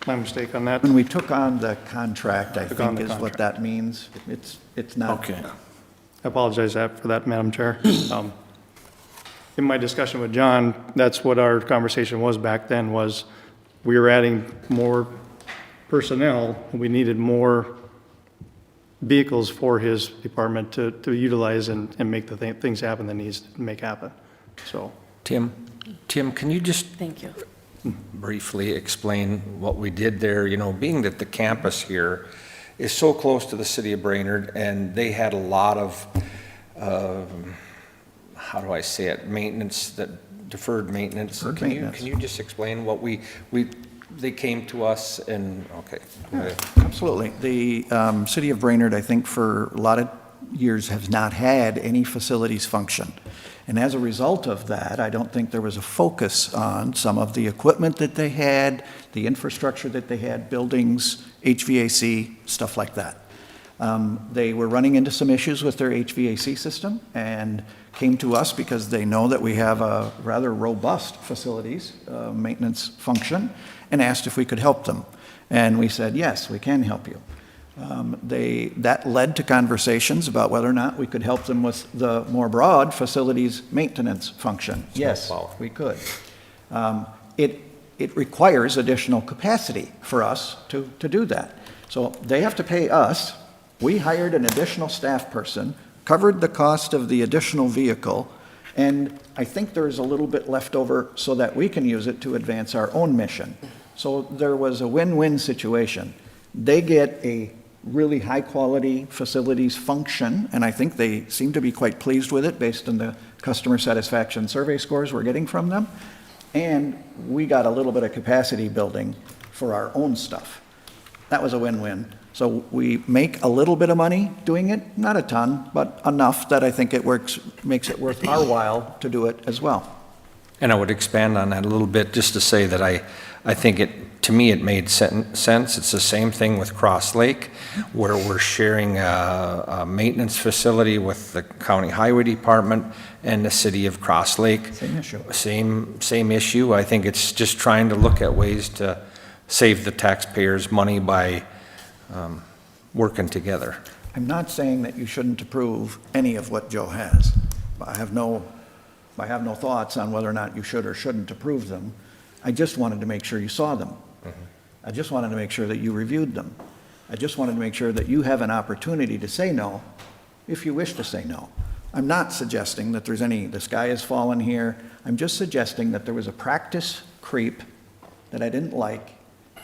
my mistake on that.
when we took on the contract, I
Took on
think
the
is what
contract.
that means. It's not.
Okay.
I apologize for that, Madam Chair. In my discussion with John, that's what our conversation was back then, was we were adding more personnel, and we needed more vehicles for his department to utilize and make the things happen that needs to make happen. So,
Tim, can you just
Thank you.
briefly explain what we did there? You know, being that the campus here is so close to the city of Brainerd, and they had a lot of, how do I say it, maintenance that deferred maintenance.
Deferred
Can
maintenance.
Can you just explain what they came to us and, okay. go ahead.
Absolutely. The city of Brainerd, I think, for a lot of years has not had any facilities function. And as a result of that, I don't think there was a focus on some of the equipment that they had, the infrastructure that they had, buildings, HVAC, stuff like that. They were running into some issues with their HVAC system and came to us because they know that we have a rather robust facilities maintenance function and asked if we could help them. And we said, yes, we can help you. That led to conversations about whether or not we could help them with the more broad facilities maintenance function. Yes, we could. It requires additional capacity for us to do that. So they have to pay us. We hired an additional staff person, covered the cost of the additional vehicle, and I think there is a little bit left over so that we can use it to advance our own mission. So there was a win-win situation. They get a really high-quality facilities function, and I think they seem to be quite pleased with it based on the customer satisfaction survey scores we're getting from them. And we got a little bit of capacity building for our own stuff. That was a win-win. So we make a little bit of money doing it, not a ton, but enough that I think it makes it worth our while to do it as well.
And I would expand on that a little bit, just to say that I think to me, it made sense. It's the same thing with Cross Lake, where we're sharing a maintenance facility with the county highway department and the city of Cross Lake.
Same issue.
Same issue. I think it's just trying to look at ways to save the taxpayers money by working together.
I'm not saying that you shouldn't approve any of what Joe has. I have no thoughts on whether or not you should or shouldn't approve them. I just wanted to make sure you saw them. I just wanted to make sure that you reviewed them. I just wanted to make sure that you have an opportunity to say no if you wish to say no. I'm not suggesting that the sky has fallen here. I'm just suggesting that there was a practice creep that I didn't like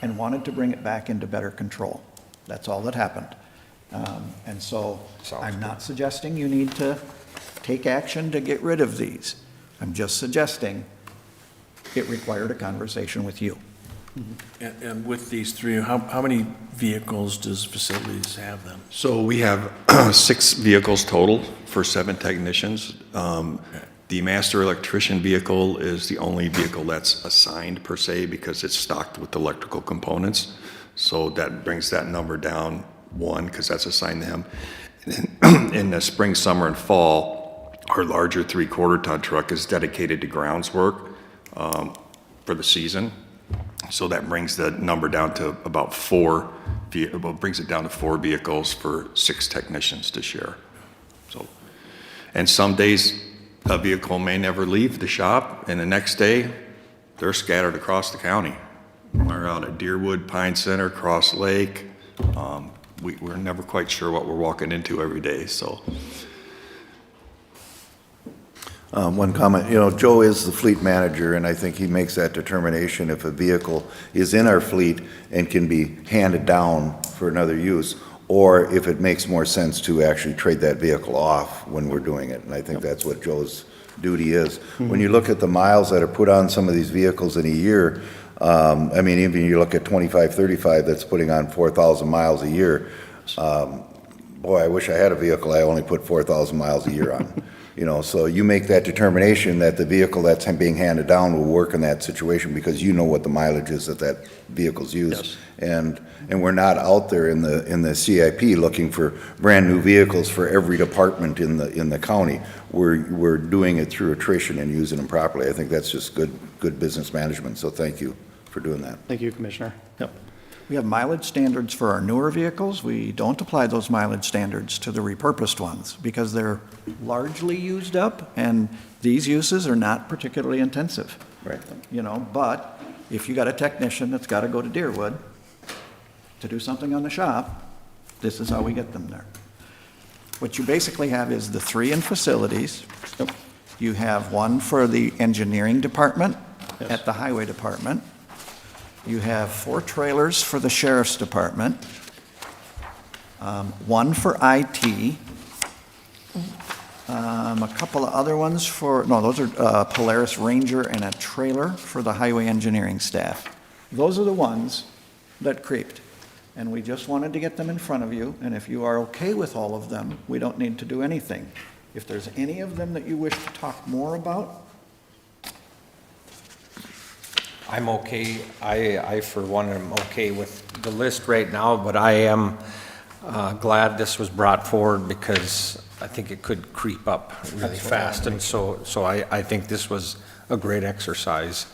and wanted to bring it back into better control. That's all that happened. And so I'm not suggesting you need to take action to get rid of these. I'm just suggesting it required a conversation with you.
And with these three, how many vehicles does facilities have then?
So we have 6 vehicles total for 7 technicians. The master electrician vehicle is the only vehicle that's assigned per se because it's stocked with electrical components. So that brings that number down 1 because that's assigned to him. In the spring, summer, and fall, our larger 3/4 ton truck is dedicated to grounds work for the season. So that brings the number down to about 4, brings it down to 4 vehicles for 6 technicians to share. So, and some days a vehicle may never leave the shop, and the next day they're scattered across the county. We're out at Deerwood, Pine Center, Cross Lake. We're never quite sure what we're walking into every day, so.
One comment, Joe is the fleet manager, and I think he makes that determination if a vehicle is in our fleet and can be handed down for another use, or if it makes more sense to actually trade that vehicle off when we're doing it. And I think that's what Joe's duty is. When you look at the miles that are put on some of these vehicles in a year, even you look at 2535 that's putting on 4,000 miles a year. Boy, I wish I had a vehicle I only put 4,000 miles a year on. So you make that determination that the vehicle that's being handed down will work in that situation because you know what the mileage is that vehicle's used.
Yes.
And we're not out there in the CIP looking for brand new vehicles for every department in the county. We're doing it through attrition and using them properly. I think that's just good business management. So thank you for doing that.
Thank you, Commissioner. Yep.
We have mileage standards for our newer vehicles. We don't apply those mileage standards to the repurposed ones because they're largely used up, and these uses are not particularly intensive.
Right.
But if you got a technician that's got to go to Deerwood to do something on the shop, this is how we get them there. What you basically have is the 3 in facilities. You have 1 for the engineering department at the highway department. You have 4 trailers for the sheriff's department, 1 for IT, A couple of other ones those are Polaris Ranger and a trailer for the highway engineering staff. Those are the ones that creeped. And we just wanted to get them in front of you, and if you are okay with all of them, we don't need to do anything. If there's any of them that you wish to talk more about,
I'm okay, I for one am okay with the list right now, but I am glad this was brought forward because I think it could creep up really fast. And so I think this was a great exercise.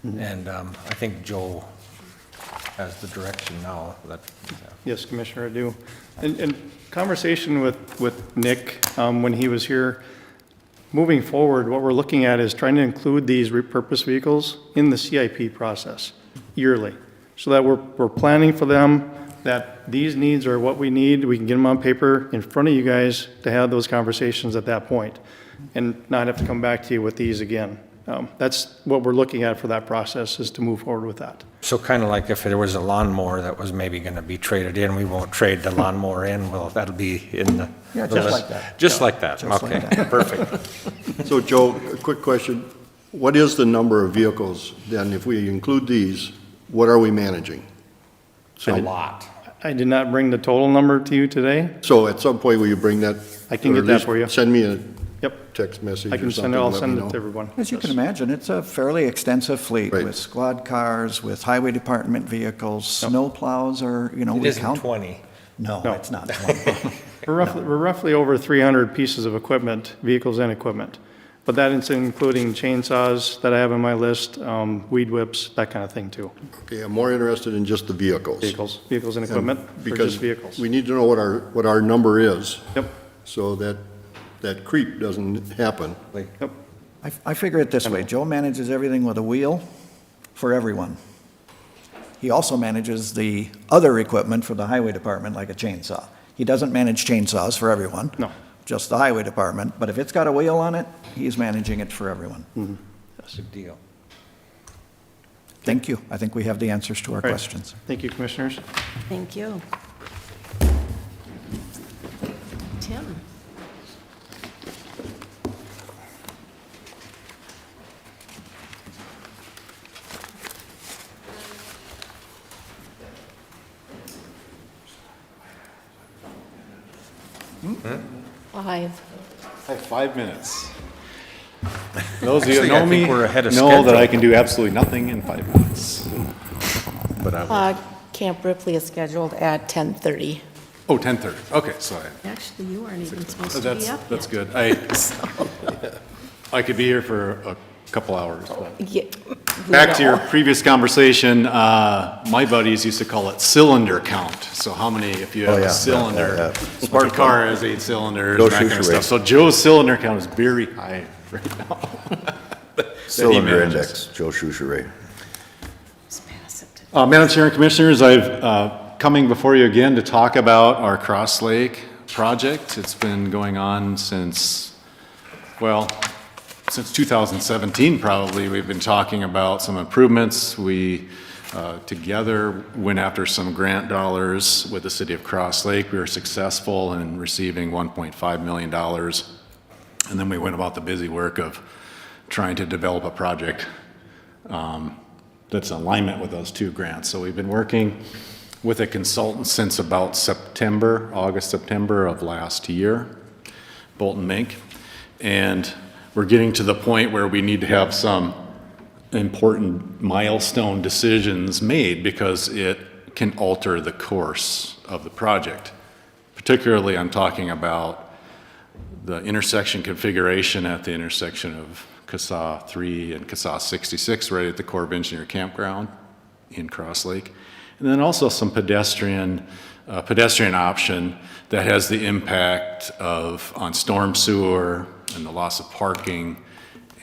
And I think Joe has the direction now that.
Yes, Commissioner, I do. And conversation with Nick, when he was here, moving forward, what we're looking at is trying to include these repurposed vehicles in the CIP process yearly, so that we're planning for them, that these needs are what we need, we can get them on paper in front of you guys to have those conversations at that point, and not have to come back to you with these again. That's what we're looking at for that process, is to move forward with that.
So kind of like if there was a lawnmower that was maybe going to be traded in, we won't trade the lawnmower in, well, that'll be in the.
Yeah,
the
just
list.
like that.
Just like that,
Just like
okay,
that.
perfect.
So Joe, a quick question. What is the number of vehicles, then, if we include these, what are we managing?
A lot.
I did not bring the total number to you today.
So at some point, will you bring that?
I can
or
get
at
that
least
for you.
Send me a
Yep,
text message
I
or
can
something.
I'll
let me
send it
know.
to everyone.
as you can imagine, it's a fairly extensive fleet
Right.
with squad cars, with highway department vehicles, snow plows are,
It
we
isn't
count.
20.
No,
No.
it's not 20.
We're roughly over 300 pieces of equipment, vehicles and equipment. But that is including chainsaws that I have on my list, weed whips, that kind of thing too.
Okay, I'm more interested in just the vehicles.
Vehicles and equipment, or
Because
just vehicles.
we need to know what our number is,
Yep,
so that creep doesn't happen.
yep.
I figure it this way, Joe manages everything with a wheel for everyone. He also manages the other equipment for the highway department, like a chainsaw. He doesn't manage chainsaws for everyone.
No.
Just the highway department, but if it's got a wheel on it, he's managing it for everyone.
Good deal.
Thank you. I think we have the answers to our
Right.
questions.
Thank you, Commissioners.
Thank you. Tim? Five.
I have 5 minutes. Those of you
Actually,
who
I
know me
think we're ahead of
know that
schedule.
I can do absolutely nothing in 5 minutes. But
Camp Ripley is scheduled at 10:30.
oh, 10:30. Okay, so
Actually, you aren't even supposed to be up
that's
yet.
good. I could be here for a couple hours. But.
Yeah, we
Back to your
know.
previous conversation, my buddies used to call it cylinder count. So how many, if you have
Oh, yeah,
a cylinder,
yeah.
like a car has 8 cylinders,
Go
that kind
shoot
of
your
stuff. So Joe's cylinder count is very high right now.
Cylinder
manages.
index, Joe Shushare.
Just pass it to-
Madam Chair and Commissioners, I've coming before you again to talk about our Cross Lake project. It's been going on since 2017 probably. We've been talking about some improvements. We together went after some grant dollars with the city of Cross Lake. We were successful in receiving $1.5 million. And then we went about the busy work of trying to develop a project that's in alignment with those 2 grants. So we've been working with a consultant since about August, September of last year, Bolton Mink. And we're getting to the point where we need to have some important milestone decisions made because it can alter the course of the project. Particularly, I'm talking about the intersection configuration at the intersection of CASA 3 and CASA 66, right at the Corps of Engineer Campground in Cross Lake. And then also some pedestrian option that has the impact on storm sewer and the loss of parking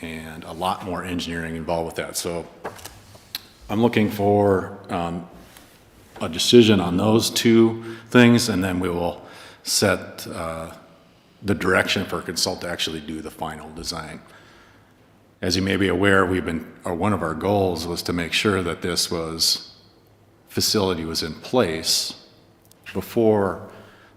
and a lot more engineering involved with that. So I'm looking for a decision on those 2 things, and then we will set the direction for a consultant to actually do the final design. As you may be aware, one of our goals was to make sure that this facility was in place before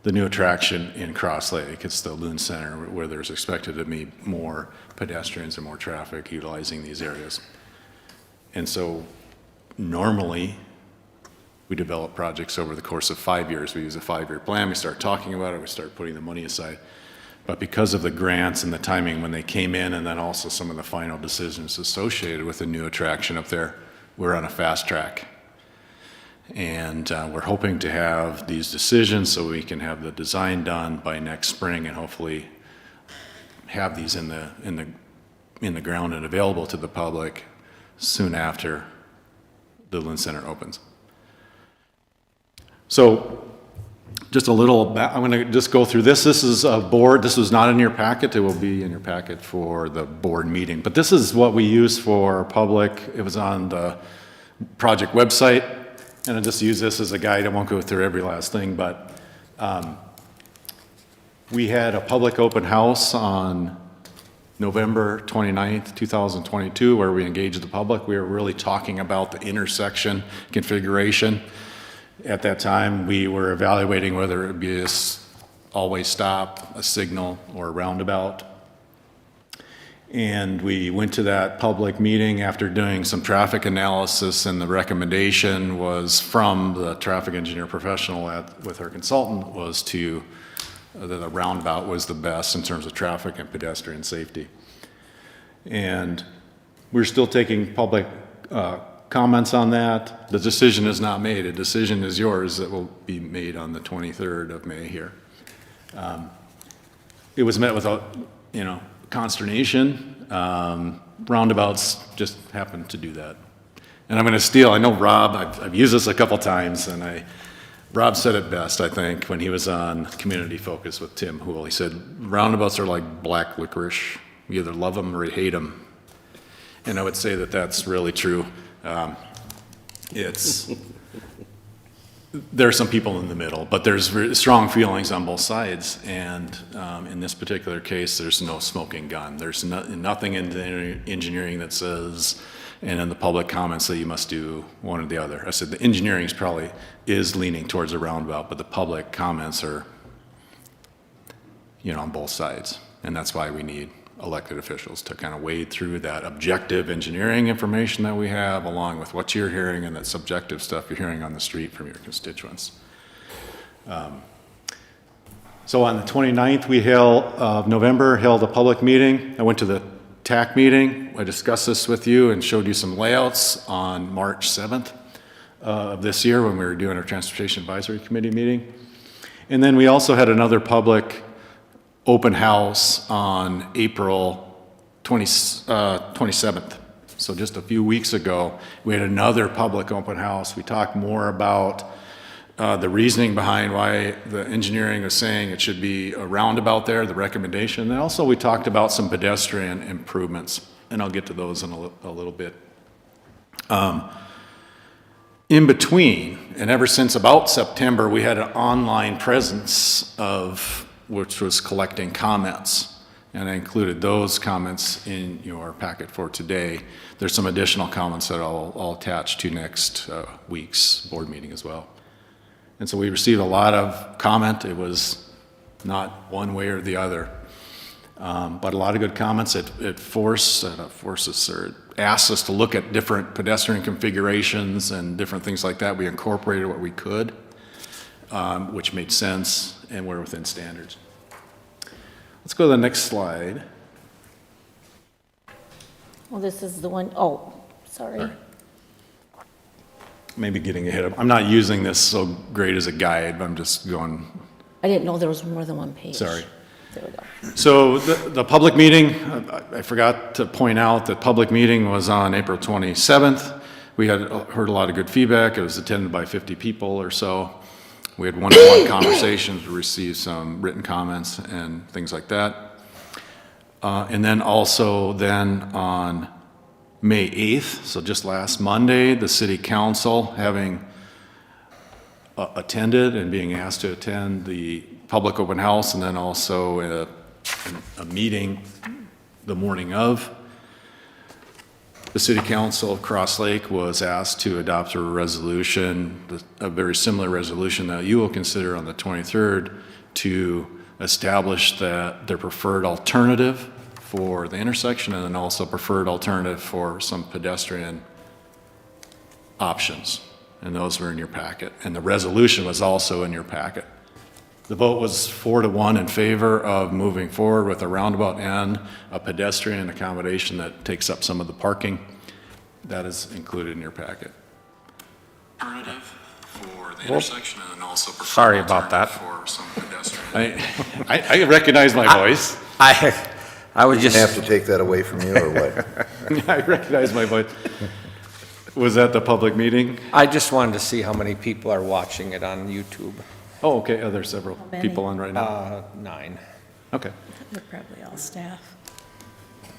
the new attraction in Cross Lake. It's the Loon Center, where there's expected to be more pedestrians and more traffic utilizing these areas. And so normally, we develop projects over the course of 5 years. We use a 5-year plan, we start talking about it, we start putting the money aside. But because of the grants and the timing when they came in, and then also some of the final decisions associated with the new attraction up there, we're on a fast track. And we're hoping to have these decisions so we can have the design done by next spring and hopefully have these in the ground and available to the public soon after the Loon Center opens. So just a little, I'm going to just go through this. This is a board. This was not in your packet. It will be in your packet for the board meeting. But this is what we use for public. It was on the project website. And I'll just use this as a guide. I won't go through every last thing, but we had a public open house on November 29th, 2022, where we engaged the public. We were really talking about the intersection configuration. At that time, we were evaluating whether it would be a always stop, a signal, or a roundabout. And we went to that public meeting after doing some traffic analysis, and the recommendation was from the traffic engineer professional with our consultant was that a roundabout was the best in terms of traffic and pedestrian safety. And we're still taking public comments on that. The decision is not made. A decision is yours that will be made on the 23rd of May here. It was met with consternation. Roundabouts just happen to do that. And I'm going to steal, I know Rob, I've used this a couple times, and Rob said it best, I think, when he was on Community Focus with Tim Hool. He said, roundabouts are like black licorice. You either love them or you hate them. And I would say that that's really true. There are some people in the middle, but there's strong feelings on both sides, and in this particular case, there's no smoking gun. There's nothing in the engineering that says, and in the public comments, that you must do one or the other. I said the engineering probably is leaning towards a roundabout, but the public comments are, on both sides, and that's why we need elected officials to kind of wade through that objective engineering information that we have, along with what you're hearing and that subjective stuff you're hearing on the street from your constituents. So on the 29th of November, held a public meeting. I went to the TAC meeting. I discussed this with you and showed you some layouts on March 7th of this year when we were doing our Transportation Advisory Committee meeting. And then we also had another public open house on April 27th. So just a few weeks ago, we had another public open house. We talked more about the reasoning behind why the engineering was saying it should be a roundabout there, the recommendation. And also we talked about some pedestrian improvements, and I'll get to those in a little bit. In between, and ever since about September, we had an online presence which was collecting comments, and I included those comments in your packet for today. There's some additional comments that I'll attach to next week's board meeting as well. And so we received a lot of comment. It was not one way or the other, but a lot of good comments. It asks us to look at different pedestrian configurations and different things like that. We incorporated what we could, which made sense, and we're within standards. Let's go to the next slide.
Well, this is the one, oh, sorry.
Maybe getting ahead of, I'm not using this so great as a guide, but I'm just going.
I didn't know there was more than one page.
Sorry.
There we go.
So the public meeting, I forgot to point out that public meeting was on April 27th. We had heard a lot of good feedback. It was attended by 50 people or so. We had one-on-one conversations, we received some written comments and things like that. And then also on May 8th, so just last Monday, the city council, having attended and being asked to attend the public open house, and then also a meeting the morning of, The City Council of Cross Lake was asked to adopt a resolution, a very similar resolution that you will consider on the 23rd, to establish their preferred alternative for the intersection and then also preferred alternative for some pedestrian options. And those were in your packet. And the resolution was also in your packet. The vote was 4-1 in favor of moving forward with a roundabout and a pedestrian accommodation that takes up some of the parking. That is included in your packet. Alternative for the intersection and then also preferred
Sorry about that.
for some pedestrian. I recognize my voice.
I would just.
Have to take that away from you, or what?
I recognize my voice. Was that the public meeting?
I just wanted to see how many people are watching it on YouTube.
Oh, okay, there's several
many?
people on right now.
9.
Okay.
They're probably all staff.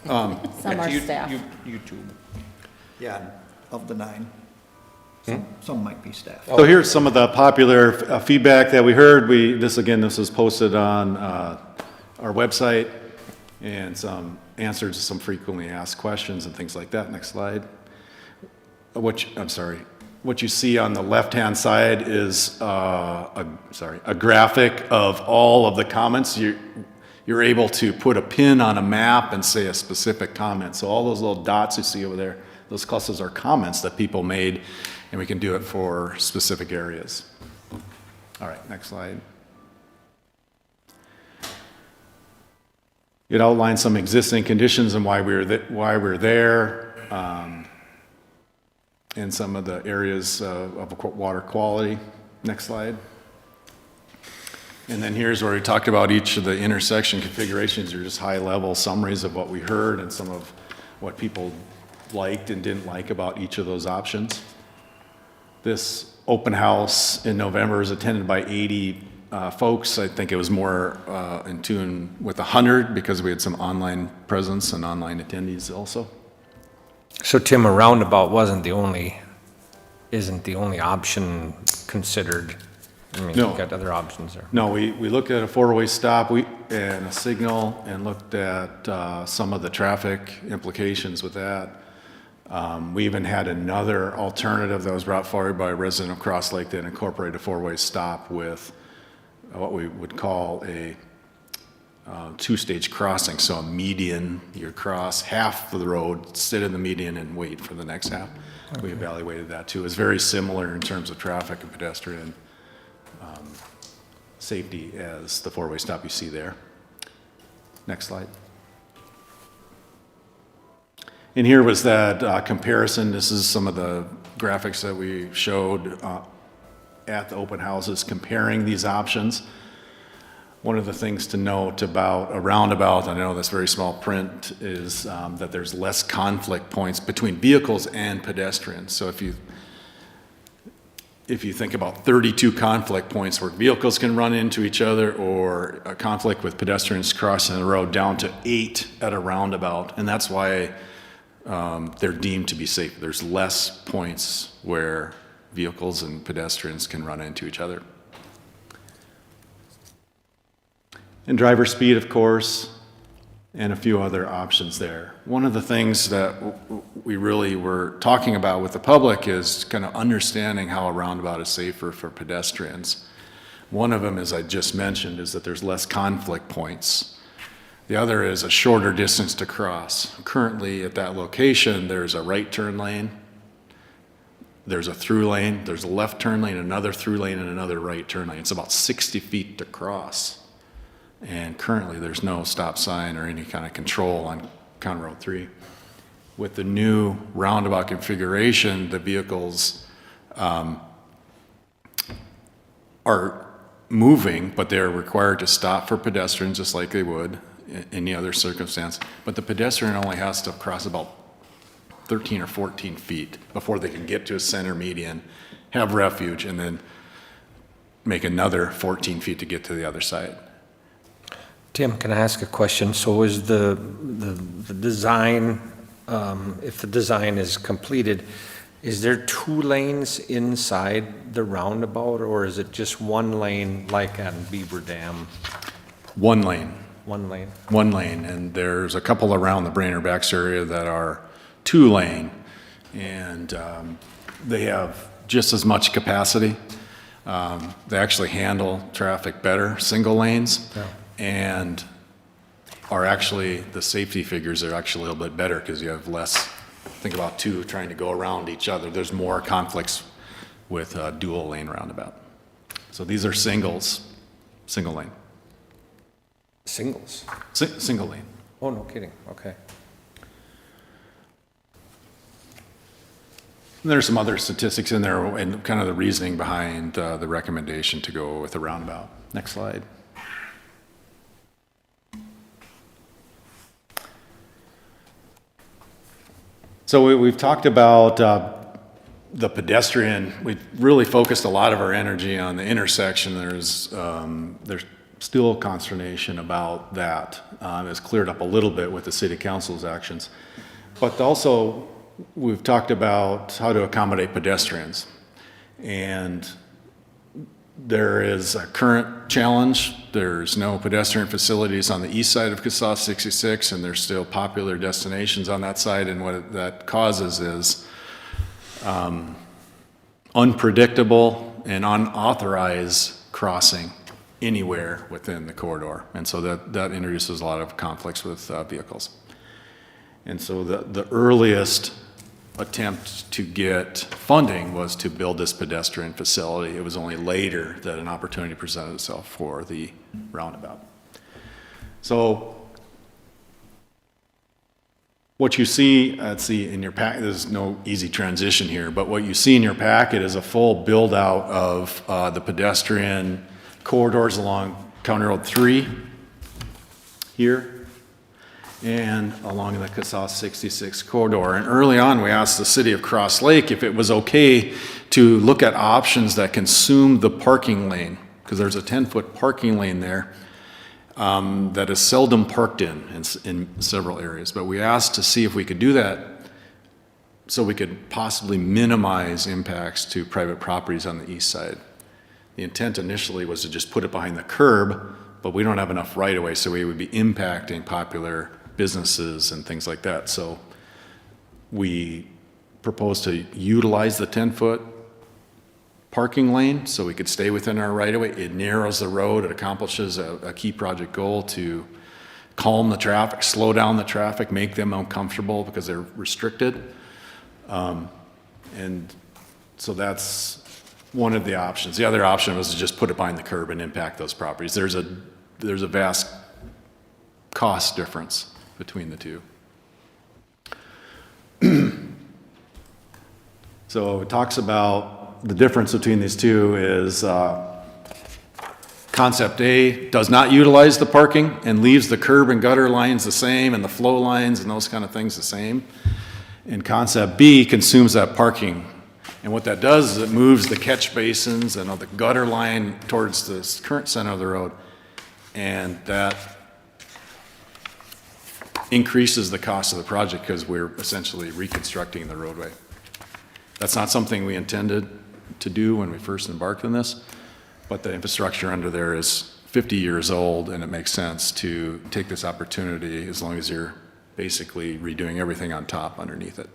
Some are
You-
staff.
YouTube.
Yeah, of the 9. Some might be staff.
So here's some of the popular feedback that we heard. This was posted on our website, and some answers to some frequently asked questions and things like that. Next slide. What you see on the left-hand side is a graphic of all of the comments. You're able to put a pin on a map and say a specific comment. So all those little dots you see over there, those clusters are comments that people made, and we can do it for specific areas. All right, next slide. It outlines some existing conditions and why we're there, and some of the areas of water quality. Next slide. And then here's where we talked about each of the intersection configurations, or just high-level summaries of what we heard and some of what people liked and didn't like about each of those options. This open house in November is attended by 80 folks. I think it was more in tune with 100 because we had some online presence and online attendees also.
So Tim, a roundabout isn't the only option considered. I mean,
No.
you've got other options there.
No, we looked at a four-way stop and a signal and looked at some of the traffic implications with that. We even had another alternative that was brought forward by a resident of Cross Lake that incorporated a four-way stop with what we would call a two-stage crossing. So a median, you cross half of the road, sit in the median and wait for the next half. Okay. We evaluated that too. It's very similar in terms of traffic and pedestrian safety as the four-way stop you see there. Next slide. And here was that comparison. This is some of the graphics that we showed at the open houses comparing these options. One of the things to note about a roundabout, I know that's very small print, is that there's less conflict points between vehicles and pedestrians. So if you think about 32 conflict points where vehicles can run into each other, or a conflict with pedestrians crossing the road, down to 8 at a roundabout. And that's why they're deemed to be safe. There's less points where vehicles and pedestrians can run into each other. And driver speed, of course, and a few other options there. One of the things that we really were talking about with the public is kind of understanding how a roundabout is safer for pedestrians. One of them, as I just mentioned, is that there's less conflict points. The other is a shorter distance to cross. Currently at that location, there's a right turn lane, there's a through lane, there's a left turn lane, another through lane, and another right turn lane. It's about 60 feet to cross. And currently, there's no stop sign or any kind of control on County Road 3. With the new roundabout configuration, the vehicles are moving, but they're required to stop for pedestrians just like they would in any other circumstance. But the pedestrian only has to cross about 13 or 14 feet before they can get to a center median, have refuge, and then make another 14 feet to get to the other side.
Tim, can I ask a question? So is the design, if the design is completed, is there 2 lanes inside the roundabout, or is it just 1 lane like at Beaver Dam?
1 lane.
1 lane?
1 lane, and there's a couple around the Brainerd Baxter area that are two-lane, and they have just as much capacity. They actually handle traffic better, single lanes, and are actually, the safety figures are actually a little bit better because you have less, think about two trying to go around each other. There's more conflicts with a dual lane roundabout. So these are singles, single lane,
Singles?
single lane.
Oh, no kidding, okay.
And there's some other statistics in there and kind of the reasoning behind the recommendation to go with a roundabout. Next slide. So we've talked about the pedestrian. We've really focused a lot of our energy on the intersection. There's still consternation about that. It's cleared up a little bit with the city council's actions. But also, we've talked about how to accommodate pedestrians. And there is a current challenge. There's no pedestrian facilities on the east side of CASA 66, and there's still popular destinations on that side. And what that causes is unpredictable and unauthorized crossing anywhere within the corridor. And so that introduces a lot of conflicts with vehicles. And so the earliest attempt to get funding was to build this pedestrian facility. It was only later that an opportunity presented itself for the roundabout. So what you see, let's see, in your packet, there's no easy transition here, but what you see in your packet is a full build out of the pedestrian corridors along County Road 3 here, and along the CASA 66 corridor. And early on, we asked the city of Cross Lake if it was okay to look at options that consume the parking lane, because there's a 10-foot parking lane there that is seldom parked in several areas. But we asked to see if we could do that so we could possibly minimize impacts to private properties on the east side. The intent initially was to just put it behind the curb, but we don't have enough right-of-way, so we would be impacting popular businesses and things like that. So we proposed to utilize the 10-foot parking lane so we could stay within our right-of-way. It narrows the road. It accomplishes a key project goal to calm the traffic, slow down the traffic, make them uncomfortable because they're restricted. And so that's one of the options. The other option was to just put it behind the curb and impact those properties. There's a vast cost difference between the two. So it talks about the difference between these two is concept A does not utilize the parking and leaves the curb and gutter lines the same and the flow lines and those kind of things the same. And concept B consumes that parking. And what that does is it moves the catch basins and the gutter line towards the current center of the road. And that increases the cost of the project because we're essentially reconstructing the roadway. That's not something we intended to do when we first embarked on this, but the infrastructure under there is 50 years old, and it makes sense to take this opportunity as long as you're basically redoing everything on top underneath it.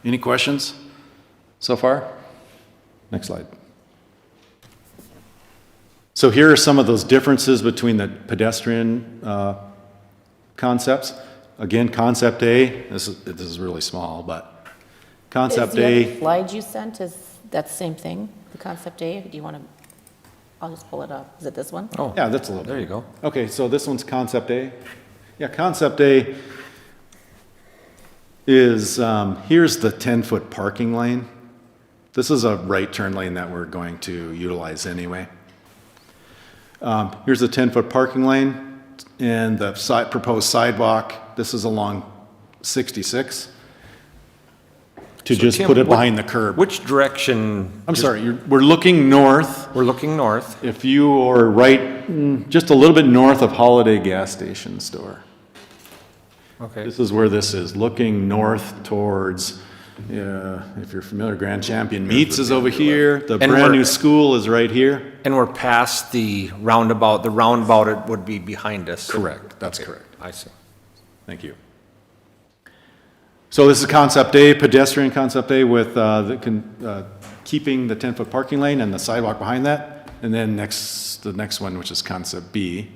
Any questions so far? Next slide. So here are some of those differences between the pedestrian concepts. Again, concept A, this is really small, but concept
The
A,
slide you sent, is that the same thing, the concept A? Do you want to, I'll just pull it up. Is it this one?
Oh,
yeah, that's a little.
there you go.
Okay, so this one's concept A. Yeah, concept A is, here's the 10-foot parking lane. This is a right turn lane that we're going to utilize anyway. Here's a 10-foot parking lane and the proposed sidewalk. This is along 66 to
So
just
Tim,
put it behind the curb.
Which direction?
I'm sorry, we're looking north.
We're looking north.
If you are right, just a little bit north of Holiday Gas Station store.
Okay.
This is where this is, looking north towards, if you're familiar, Grand Champion Meats is over here. The
And
brand
we're-
new school is right here.
And we're past the roundabout. The roundabout it would be behind us.
Correct, that's
Okay,
correct.
I see.
Thank you. So this is concept A, pedestrian concept A with keeping the 10-foot parking lane and the sidewalk behind that. And then the next one, which is concept B.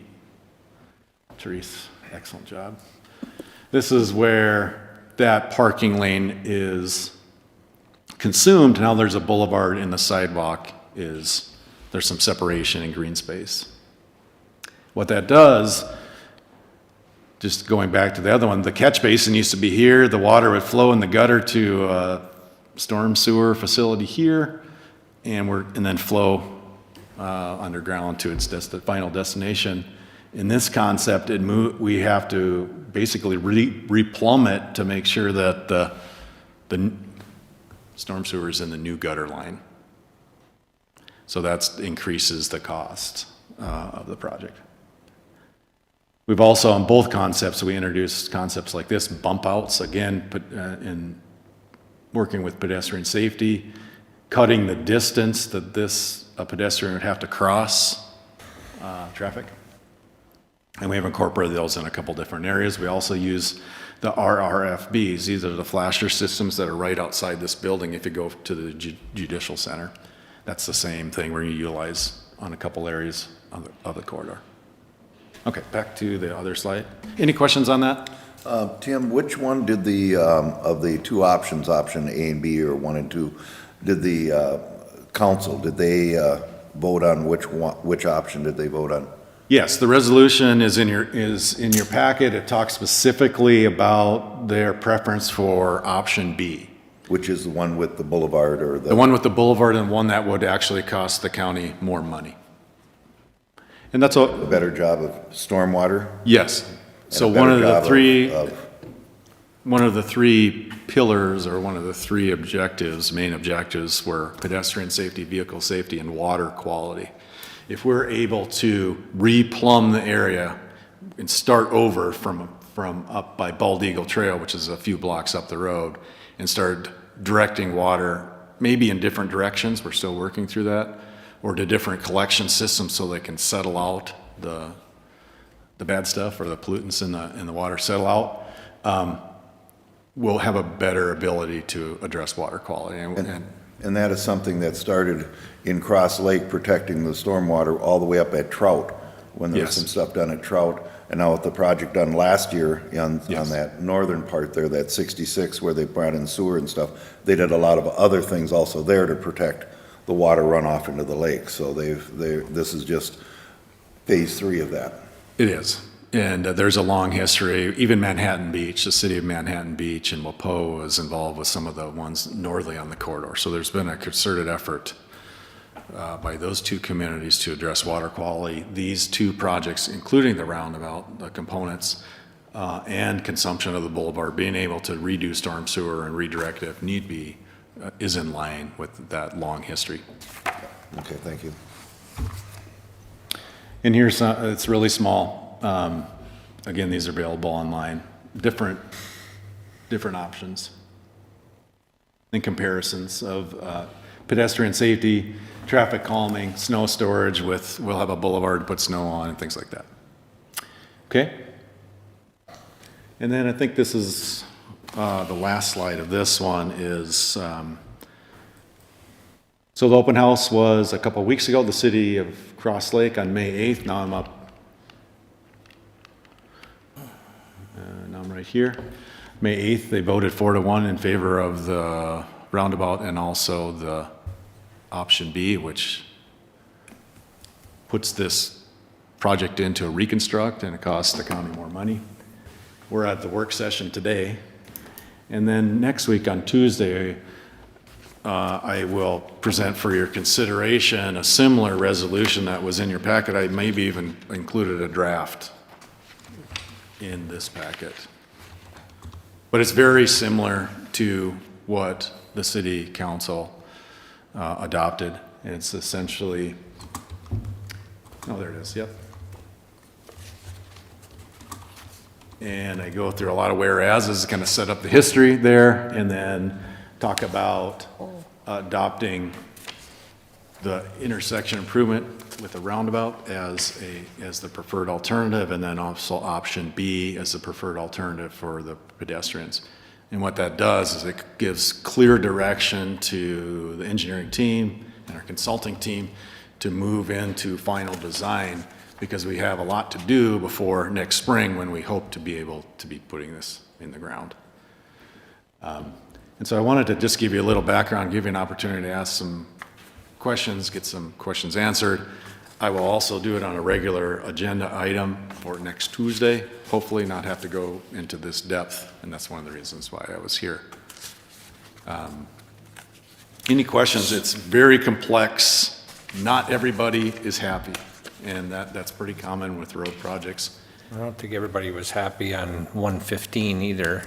Therese, excellent job. This is where that parking lane is consumed. Now there's a boulevard and the sidewalk there's some separation and green space. What that does, just going back to the other one, the catch basin used to be here. The water would flow in the gutter to a storm sewer facility here, and then flow underground to its final destination. In this concept, we have to basically replumb it to make sure that the storm sewer is in the new gutter line. So that increases the cost of the project. We've also, on both concepts, we introduced concepts like this, bump outs, again, in working with pedestrian safety, cutting the distance that a pedestrian would have to cross traffic. And we have incorporated those in a couple different areas. We also use the RRFBs. These are the flasher systems that are right outside this building if you go to the Judicial Center. That's the same thing we're going to utilize on a couple areas of the corridor. Okay, back to the other slide. Any questions on that?
Tim, which one did of the two options, option A and B or 1 and 2, did the council, did they vote on which option did they vote on?
Yes, the resolution is in your packet. It talks specifically about their preference for option B.
Which is the one with the boulevard or
The one with the boulevard and one that would actually cost the county more money. And that's
a better job of stormwater?
Yes. So
And a
one of
better
the
job
three,
of-
one of the three pillars or one of the three main objectives were pedestrian safety, vehicle safety, and water quality. If we're able to replumb the area and start over from up by Bald Eagle Trail, which is a few blocks up the road, and start directing water maybe in different directions, we're still working through that, or to different collection systems so they can settle out the bad stuff or the pollutants in the water settle out, we'll have a better ability to address water quality.
And that is something that started in Cross Lake, protecting the stormwater all the way up at Trout, when there was
Yes.
some stuff done at Trout. And now with the project done last year on
Yes.
that northern part there, that 66, where they brought in sewer and stuff, they did a lot of other things also there to protect the water runoff into the lake. So this is just phase 3 of that.
It is. And there's a long history. Even Manhattan Beach, the city of Manhattan Beach and WAPO is involved with some of the ones northerly on the corridor. So there's been a concerted effort by those two communities to address water quality. These two projects, including the roundabout, the components, and consumption of the boulevard, being able to redo storm sewer and redirect it if need be, is in line with that long history.
Okay, thank you.
And here's, it's really small. Again, these are available online. Different options and comparisons of pedestrian safety, traffic calming, snow storage we'll have a boulevard to put snow on and things like that. Okay? And then I think this is the last slide of this one is, so the open house was a couple of weeks ago, the city of Cross Lake on May 8th. Now I'm right here. May 8th, they voted 4-1 in favor of the roundabout and also the option B, which puts this project into a reconstruct and it costs the county more money. We're at the work session today. And then next week on Tuesday, I will present for your consideration a similar resolution that was in your packet. I maybe even included a draft in this packet. But it's very similar to what the city council adopted. And it's essentially, oh, there it is, yep. And I go through a lot of whereases, kind of set up the history there, and then talk about adopting the intersection improvement with the roundabout as the preferred alternative, and then also option B as the preferred alternative for the pedestrians. And what that does is it gives clear direction to the engineering team and our consulting team to move into final design, because we have a lot to do before next spring when we hope to be able to be putting this in the ground. And so I wanted to just give you a little background, give you an opportunity to ask some questions, get some questions answered. I will also do it on a regular agenda item for next Tuesday, hopefully not have to go into this depth, and that's one of the reasons why I was here. Any questions? It's very complex. Not everybody is happy, and that's pretty common with road projects.
I don't think everybody was happy on 115 either.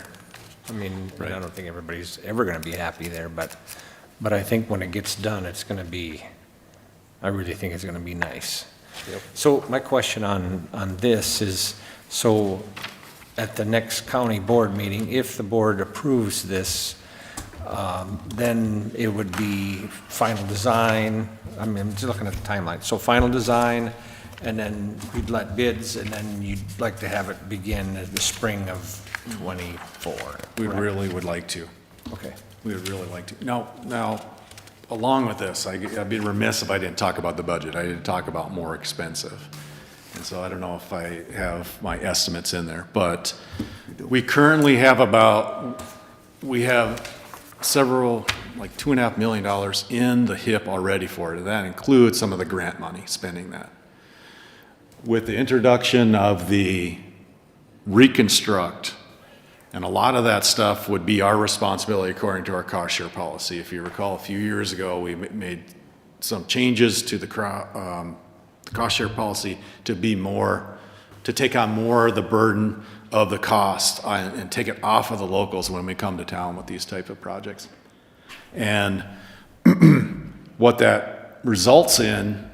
I mean,
Right.
I don't think everybody's ever going to be happy there, but I think when it gets done, it's going to be, I really think it's going to be nice. So my question on this is, so at the next county board meeting, if the board approves this, then it would be final design. I mean, I'm just looking at the timeline. So final design, and then we'd let bids, and then you'd like to have it begin in the spring of '24.
We really would like to.
Okay.
We would really like to. Now, along with this, I'd be remiss if I didn't talk about the budget. I didn't talk about more expensive. And so I don't know if I have my estimates in there, but we currently have several, like $2.5 million in the HIP already for it. That includes some of the grant money, spending that. With the introduction of the reconstruct, and a lot of that stuff would be our responsibility according to our cost share policy. If you recall, a few years ago, we made some changes to the cost share policy to take on more of the burden of the cost and take it off of the locals when we come to town with these type of projects. And what that results in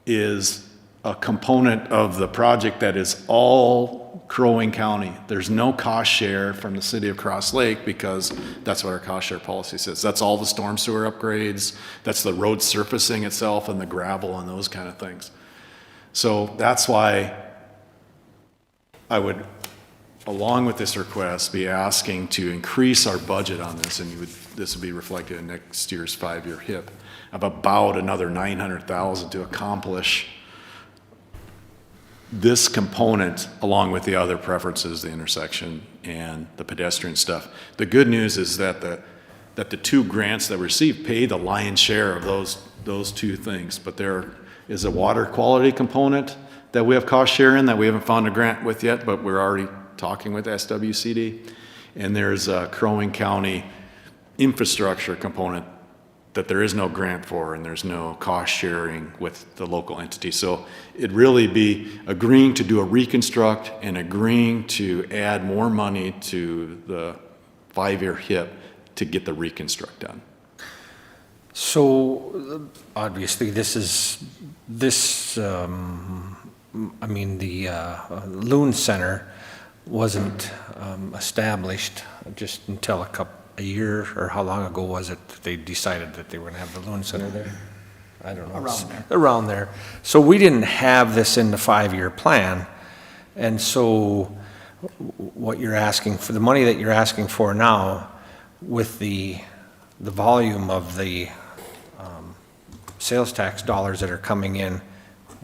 is a component of the project that is all Crow Wing County. There's no cost share from the city of Cross Lake, because that's what our cost share policy says. That's all the storm sewer upgrades, that's the road surfacing itself and the gravel and those kind of things. So that's why I would, along with this request, be asking to increase our budget on this, and this would be reflected in next year's 5-year HIP, of about another $900,000 to accomplish this component, along with the other preferences, the intersection and the pedestrian stuff. The good news is that the two grants that we received pay the lion's share of those two things, but there is a water quality component that we have cost share in that we haven't found a grant with yet, but we're already talking with SWCD. And there's a Crow Wing County infrastructure component that there is no grant for, and there's no cost sharing with the local entity. So it'd really be agreeing to do a reconstruct and agreeing to add more money to the 5-year HIP to get the reconstruct done.
So obviously the Loon Center wasn't established just until a year, or how long ago was it that they decided that they were going to have the Loon Center there? I don't know. Around there. So we didn't have this in the 5-year plan. And so what you're asking for, the money that you're asking for now, with the volume of the sales tax dollars that are coming in,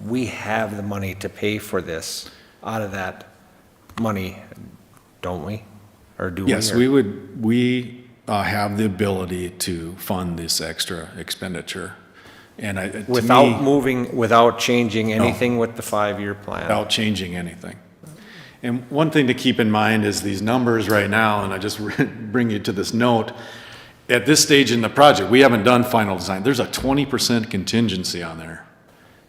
we have the money to pay for this out of that money, don't we? Or do we?
Yes, we have the ability to fund this extra expenditure. And
without changing anything with the 5-year plan?
Without changing anything. And one thing to keep in mind is these numbers right now, and I just bring you to this note, at this stage in the project, we haven't done final design. There's a 20% contingency on there.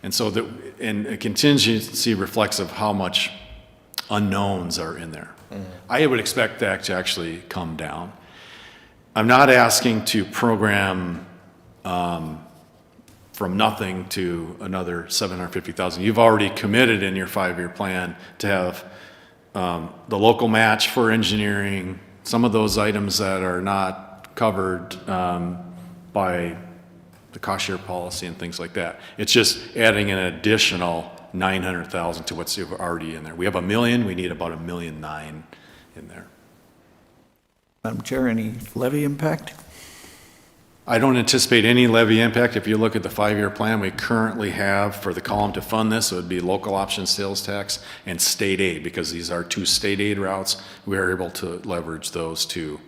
And so and a contingency reflects of how much unknowns are in there. Mm-hmm. I would expect that to actually come down. I'm not asking to program from nothing to another $750,000. You've already committed in your 5-year plan to have the local match for engineering, some of those items that are not covered by the cost share policy and things like that. It's just adding an additional $900,000 to what's already in there. We have $1 million, we need about $1.9 million in there.
Madam Chair, any levy impact?
I don't anticipate any levy impact. If you look at the 5-year plan we currently have for the column to fund this, it would be local option sales tax and state aid, because these are 2 state aid routes. We are able to leverage those 2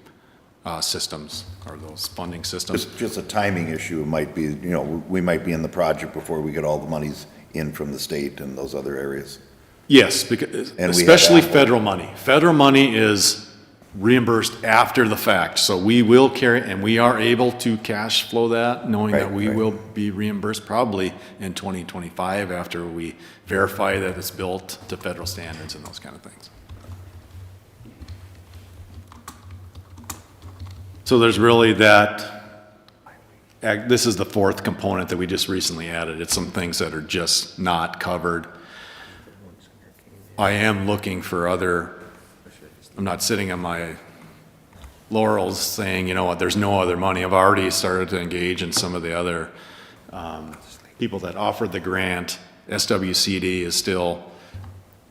systems, or those funding systems.
Just a timing issue. It might be, we might be in the project before we get all the monies in from the state and those other areas.
Yes, because
And we have
especially
ample.
federal money. Federal money is reimbursed after the fact, so we will carry, and we are able to cash flow that, knowing that
Right,
we
right.
will be reimbursed probably in 2025 after we verify that it's built to federal standards and those kind of things. So there's really that, this is the 4th component that we just recently added. It's some things that are just not covered. I am looking for other, I'm not sitting on my laurels saying, you know what, there's no other money. I've already started to engage in some of the other people that offered the grant. SWCD is still,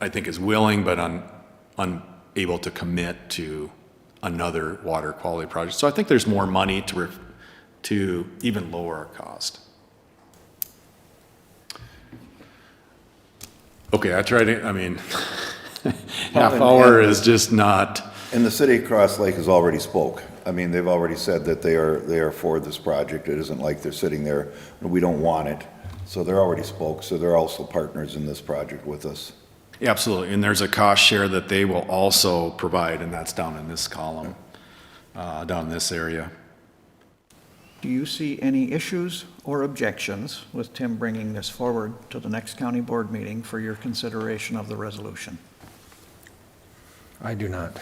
I think, is willing but unable to commit to another water quality project. So I think there's more money to even lower our cost. Okay, I tried to, half hour is just not.
And the city of Cross Lake has already spoke. They've already said that they are for this project. It isn't like they're sitting there, we don't want it. So they're already spoke, so they're also partners in this project with us.
Absolutely, and there's a cost share that they will also provide, and that's down in this column, down in this area.
Do you see any issues or objections with Tim bringing this forward to the next county board meeting for your consideration of the resolution?
I do not.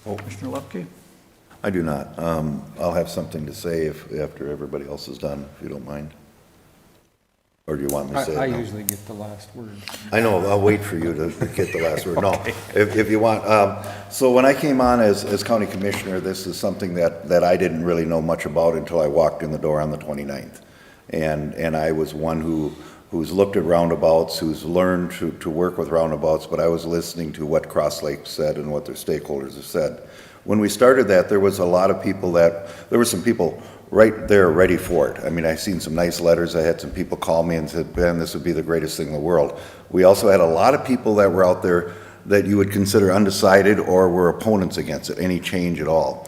Commissioner Lupke?
I do not. I'll have something to say after everybody else is done, if you don't mind. Or do you want me to say it
I
now?
usually get the last word.
I know, I'll wait for you to get the last word. No, if you want. So when I came on as county commissioner, this is something that I didn't really know much about until I walked in the door on the 29th. And I was one who's looked at roundabouts, who's learned to work with roundabouts, but I was listening to what Cross Lake said and what their stakeholders have said. When we started that, there was a lot of people there were some people right there ready for it. I seen some nice letters. I had some people call me and said, Ben, this would be the greatest thing in the world. We also had a lot of people that were out there that you would consider undecided or were opponents against it, any change at all.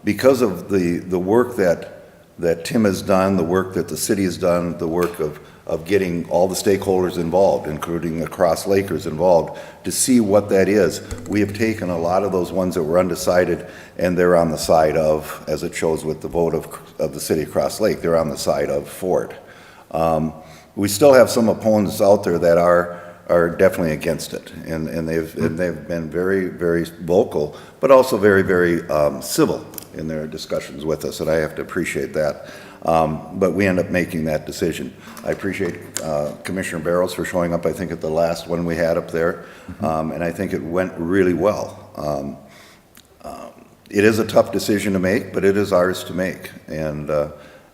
Because of the work that Tim has done, the work that the city has done, the work of getting all the stakeholders involved, including the Cross Lakers involved, to see what that is. We have taken a lot of those ones that were undecided, and they're on the side of, as it shows with the vote of the city of Cross Lake, they're on the side of Ford. We still have some opponents out there that are definitely against it, and they've been very, very vocal, but also very, very civil in their discussions with us, and I have to appreciate that. But we end up making that decision. I appreciate Commissioner Barrows for showing up, I think, at the last one we had up there, and I think it went really well. It is a tough decision to make, but it is ours to make, and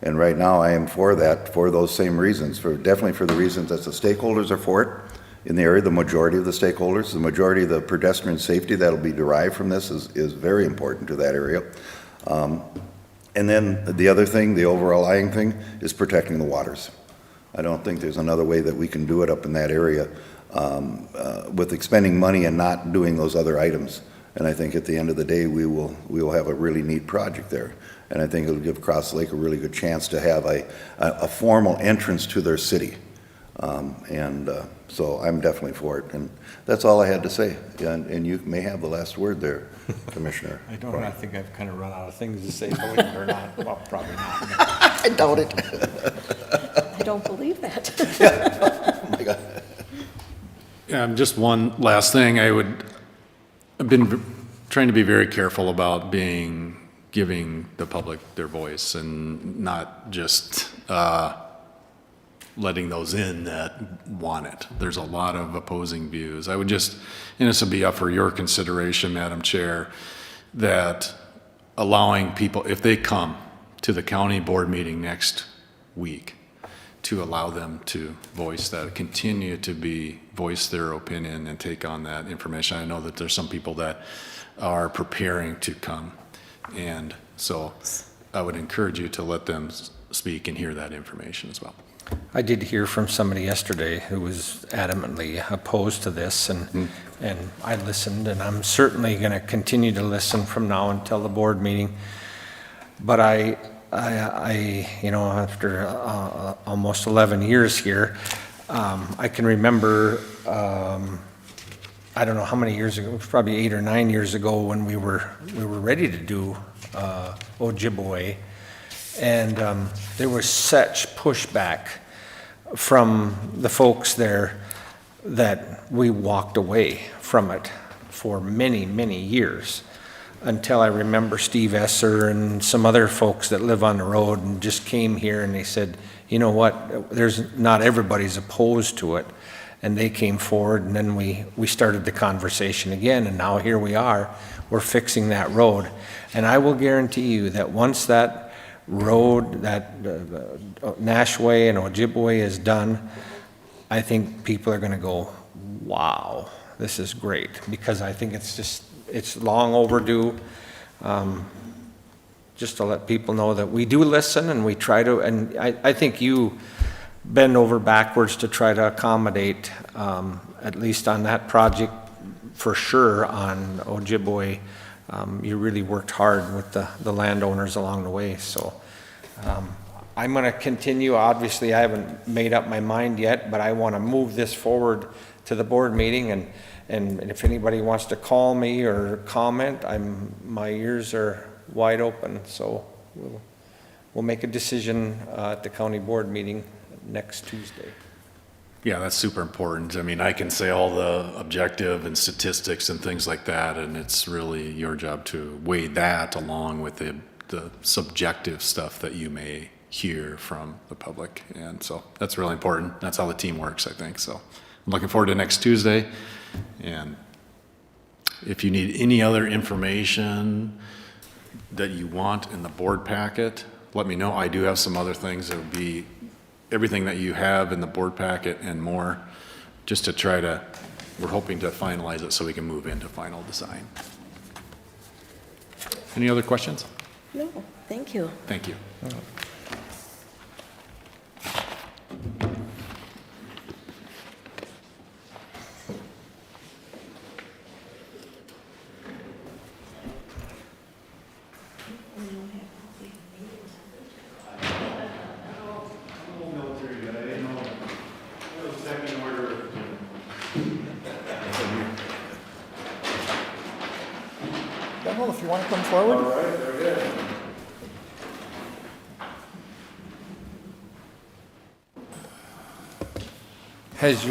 right now I am for that for those same reasons, definitely for the reasons that the stakeholders are for it in the area, the majority of the stakeholders, the majority of the pedestrian safety that will be derived from this is very important to that area. And then the other thing, the overlying thing, is protecting the waters. I don't think there's another way that we can do it up in that area with expending money and not doing those other items. And I think at the end of the day, we will have a really neat project there. And I think it'll give Cross Lake a really good chance to have a formal entrance to their city. So I'm definitely for it. And that's all I had to say. And you may have the last word there, Commissioner.
I don't. I think I've kind of run out of things to say, believe it or not. Well, probably not.
I doubt it.
I don't believe that.
Oh my God.
Just one last thing. I've been trying to be very careful about giving the public their voice and not just letting those in that want it. There's a lot of opposing views. I would just, and this would be up for your consideration, Madam Chair, that allowing people, if they come to the county board meeting next week, to allow them to voice that, continue to voice their opinion and take on that information. I know that there's some people that are preparing to come, and so I would encourage you to let them speak and hear that information as well.
I did hear from somebody yesterday who was adamantly opposed to this, and I listened, and I'm certainly going to continue to listen from now until the board meeting. But I you know, after almost 11 years here, I can remember, I don't know how many years ago, it was probably 8 or 9 years ago when we were ready to do Ojibwe, and there was such pushback from the folks there that we walked away from it for many, many years, until I remember Steve Esser and some other folks that live on the road and just came here and they said, you know what, not everybody's opposed to it. And they came forward, and then we started the conversation again, and now here we are, we're fixing that road. And I will guarantee you that once that road, that Nashway and Ojibwe is done, I think people are gonna go, wow, this is great, because I think it's long overdue. Just to let people know that we do listen, and we try to, and I think you bend over backwards to try to accommodate, at least on that project, for sure, on Ojibwe. You really worked hard with the landowners along the way, so I'm going to continue. Obviously, I haven't made up my mind yet, but I want to move this forward to the board meeting, and if anybody wants to call me or comment, my ears are wide open, so we'll make a decision at the county board meeting next Tuesday.
Yeah, that's super important. I mean, I can say all the objective and statistics and things like that, and it's really your job to weigh that along with the subjective stuff that you may hear from the public. And so that's really important. That's how the team works, I think. So I'm looking forward to next Tuesday. And if you need any other information that you want in the board packet, let me know. I do have some other things that would be everything that you have in the board packet and more, just to try to, we're hoping to finalize it so we can move into final design. Any other questions?
No, thank you.
Thank you.
Donald, if you want to come forward.
All right, there it is.
Has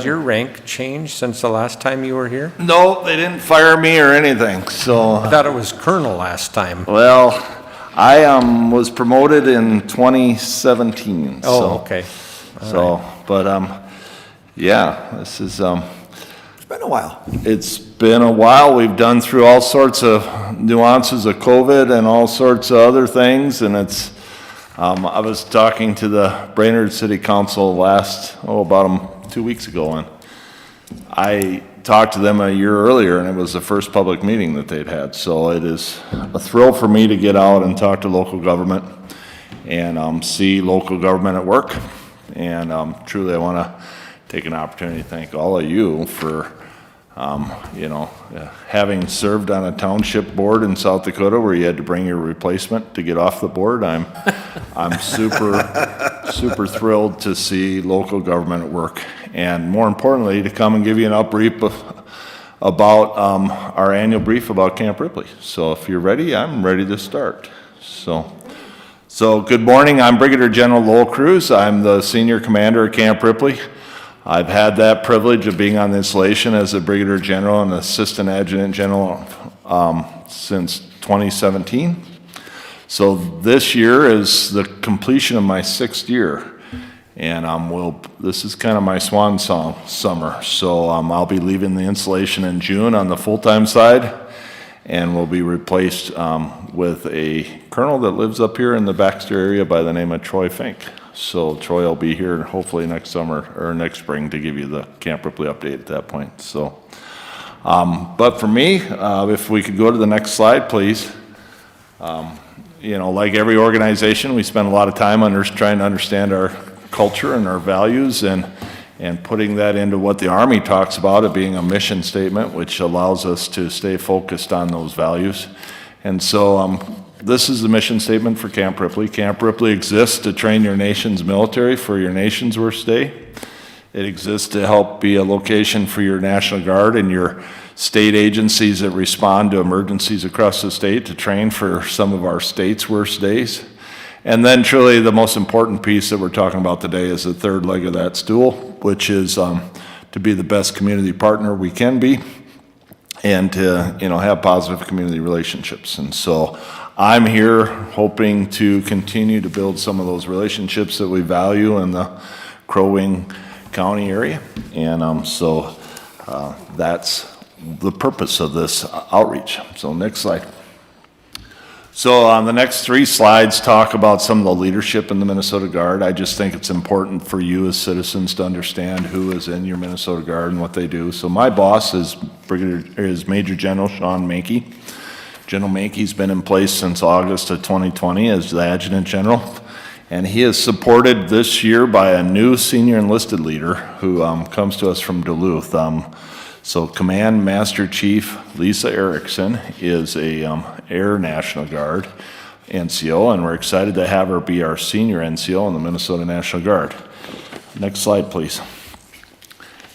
your rank changed since the last time you were here?
No, they didn't fire me or anything,
I
so,
thought it was colonel last time.
well, I, was promoted in 2017,
Oh,
so.
okay.
So, but, yeah, this is,
It's been a while.
it's been a while. We've done through all sorts of nuances of COVID and all sorts of other things, and it's, I was talking to the Brainerd City Council about 2 weeks ago, and I talked to them a year earlier, and it was the first public meeting that they'd had. So it is a thrill for me to get out and talk to local government and see local government at work. And truly, I want to take an opportunity to thank all of you for having served on a township board in South Dakota where you had to bring your replacement to get off the board. I'm super thrilled to see local government at work, and more importantly, to come and give you an upbrief about our annual brief about Camp Ripley. So if you're ready, I'm ready to start. So good morning. I'm Brigadier General Lowell Cruz. I'm the senior commander at Camp Ripley. I've had that privilege of being on the installation as a Brigadier General and Assistant Adjutant General since 2017. So this year is the completion of my 6th year, and this is kind of my swan song summer. So I'll be leaving the installation in June on the full-time side, and will be replaced with a colonel that lives up here in the Baxter area by the name of Troy Fink. So Troy will be here hopefully next summer or next spring to give you the Camp Ripley update at that point. So, but for me, if we could go to the next slide, please. You know, like every organization, we spend a lot of time trying to understand our culture and our values and putting that into what the Army talks about, it being a mission statement, which allows us to stay focused on those values. And so this is the mission statement for Camp Ripley. Camp Ripley exists to train your nation's military for your nation's worst day. It exists to help be a location for your National Guard and your state agencies that respond to emergencies across the state to train for some of our state's worst days. And then truly the most important piece that we're talking about today is the third leg of that stool, which is to be the best community partner we can be and to, you know, have positive community relationships. And so I'm here hoping to continue to build some of those relationships that we value in the Crow Wing County area. And so that's the purpose of this outreach. So next slide. So the next three slides talk about some of the leadership in the Minnesota Guard. I just think it's important for you as citizens to understand who is in your Minnesota Guard and what they do. So my boss is Major General Sean Mankey. General Mankey's been in place since August of 2020 as the Adjutant General. And he is supported this year by a new senior enlisted leader who comes to us from Duluth. So Command Master Chief Lisa Erickson is a Air National Guard NCO, and we're excited to have her be our senior NCO in the Minnesota National Guard. Next slide, please.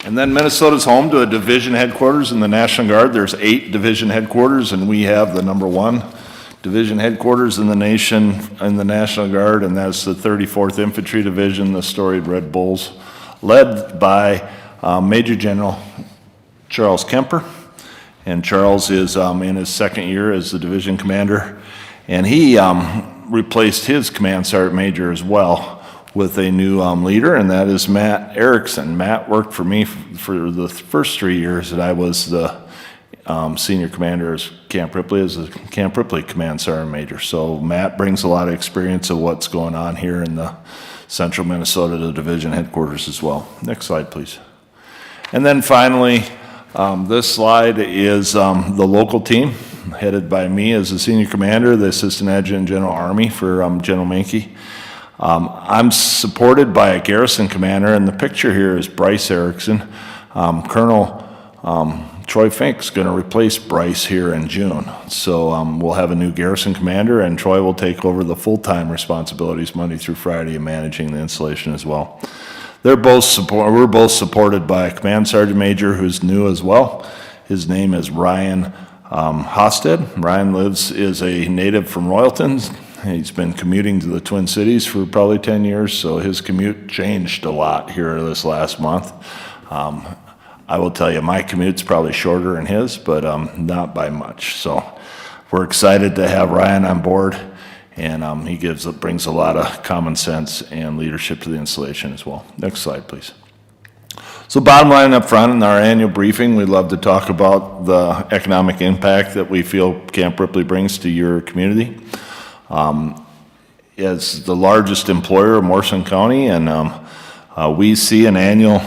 And then Minnesota's home to a division headquarters in the National Guard. There's 8 division headquarters, and we have the number 1 division headquarters in the nation in the National Guard, and that's the 34th Infantry Division, the storied Red Bulls, led by Major General Charles Kemper. And Charles is in his second year as the division commander, and he replaced his command sergeant major as well with a new leader, and that is Matt Erickson. Matt worked for me for the first 3 years that I was the senior commander as Camp Ripley, as the Camp Ripley command sergeant major. So Matt brings a lot of experience of what's going on here in the central Minnesota, the division headquarters as well. Next slide, please. And then finally, this slide is the local team, headed by me as the senior commander, the Assistant Adjutant General Army for General Mankey. I'm supported by a garrison commander, and the picture here is Bryce Erickson. Colonel Troy Fink's going to replace Bryce here in June. So we'll have a new garrison commander, and Troy will take over the full-time responsibilities Monday through Friday in managing the installation as well. We're both supported by a command sergeant major who's new as well. His name is Ryan Hosted. Ryan is a native from Royalton. He's been commuting to the Twin Cities for probably 10 years, so his commute changed a lot here this last month. I will tell you, my commute's probably shorter than his, but not by much. So we're excited to have Ryan on board. And he brings a lot of common sense and leadership to the installation as well. Next slide, please. So bottom line up front in our annual briefing, we'd love to talk about the economic impact that we feel Camp Ripley brings to your community. As the largest employer of Morrison County, and we see an annual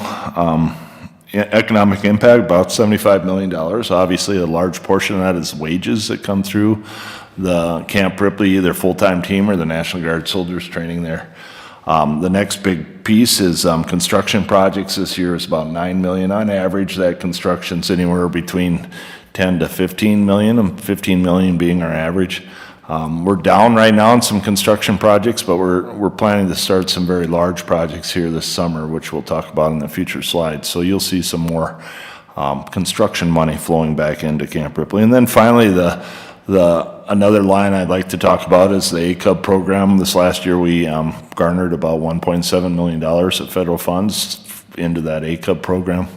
economic impact about $75 million. Obviously, a large portion of that is wages that come through the Camp Ripley, either full-time team or the National Guard soldiers training there. The next big piece is construction projects. This year is about $9 million on average. That construction's anywhere between 10 to 15 million, and 15 million being our average. We're down right now on some construction projects, but we're planning to start some very large projects here this summer, which we'll talk about in the future slides. So you'll see some more construction money flowing back into Camp Ripley. And then finally, another line I'd like to talk about is the ACUB program. This last year, we garnered about $1.7 million of federal funds into that ACUB program.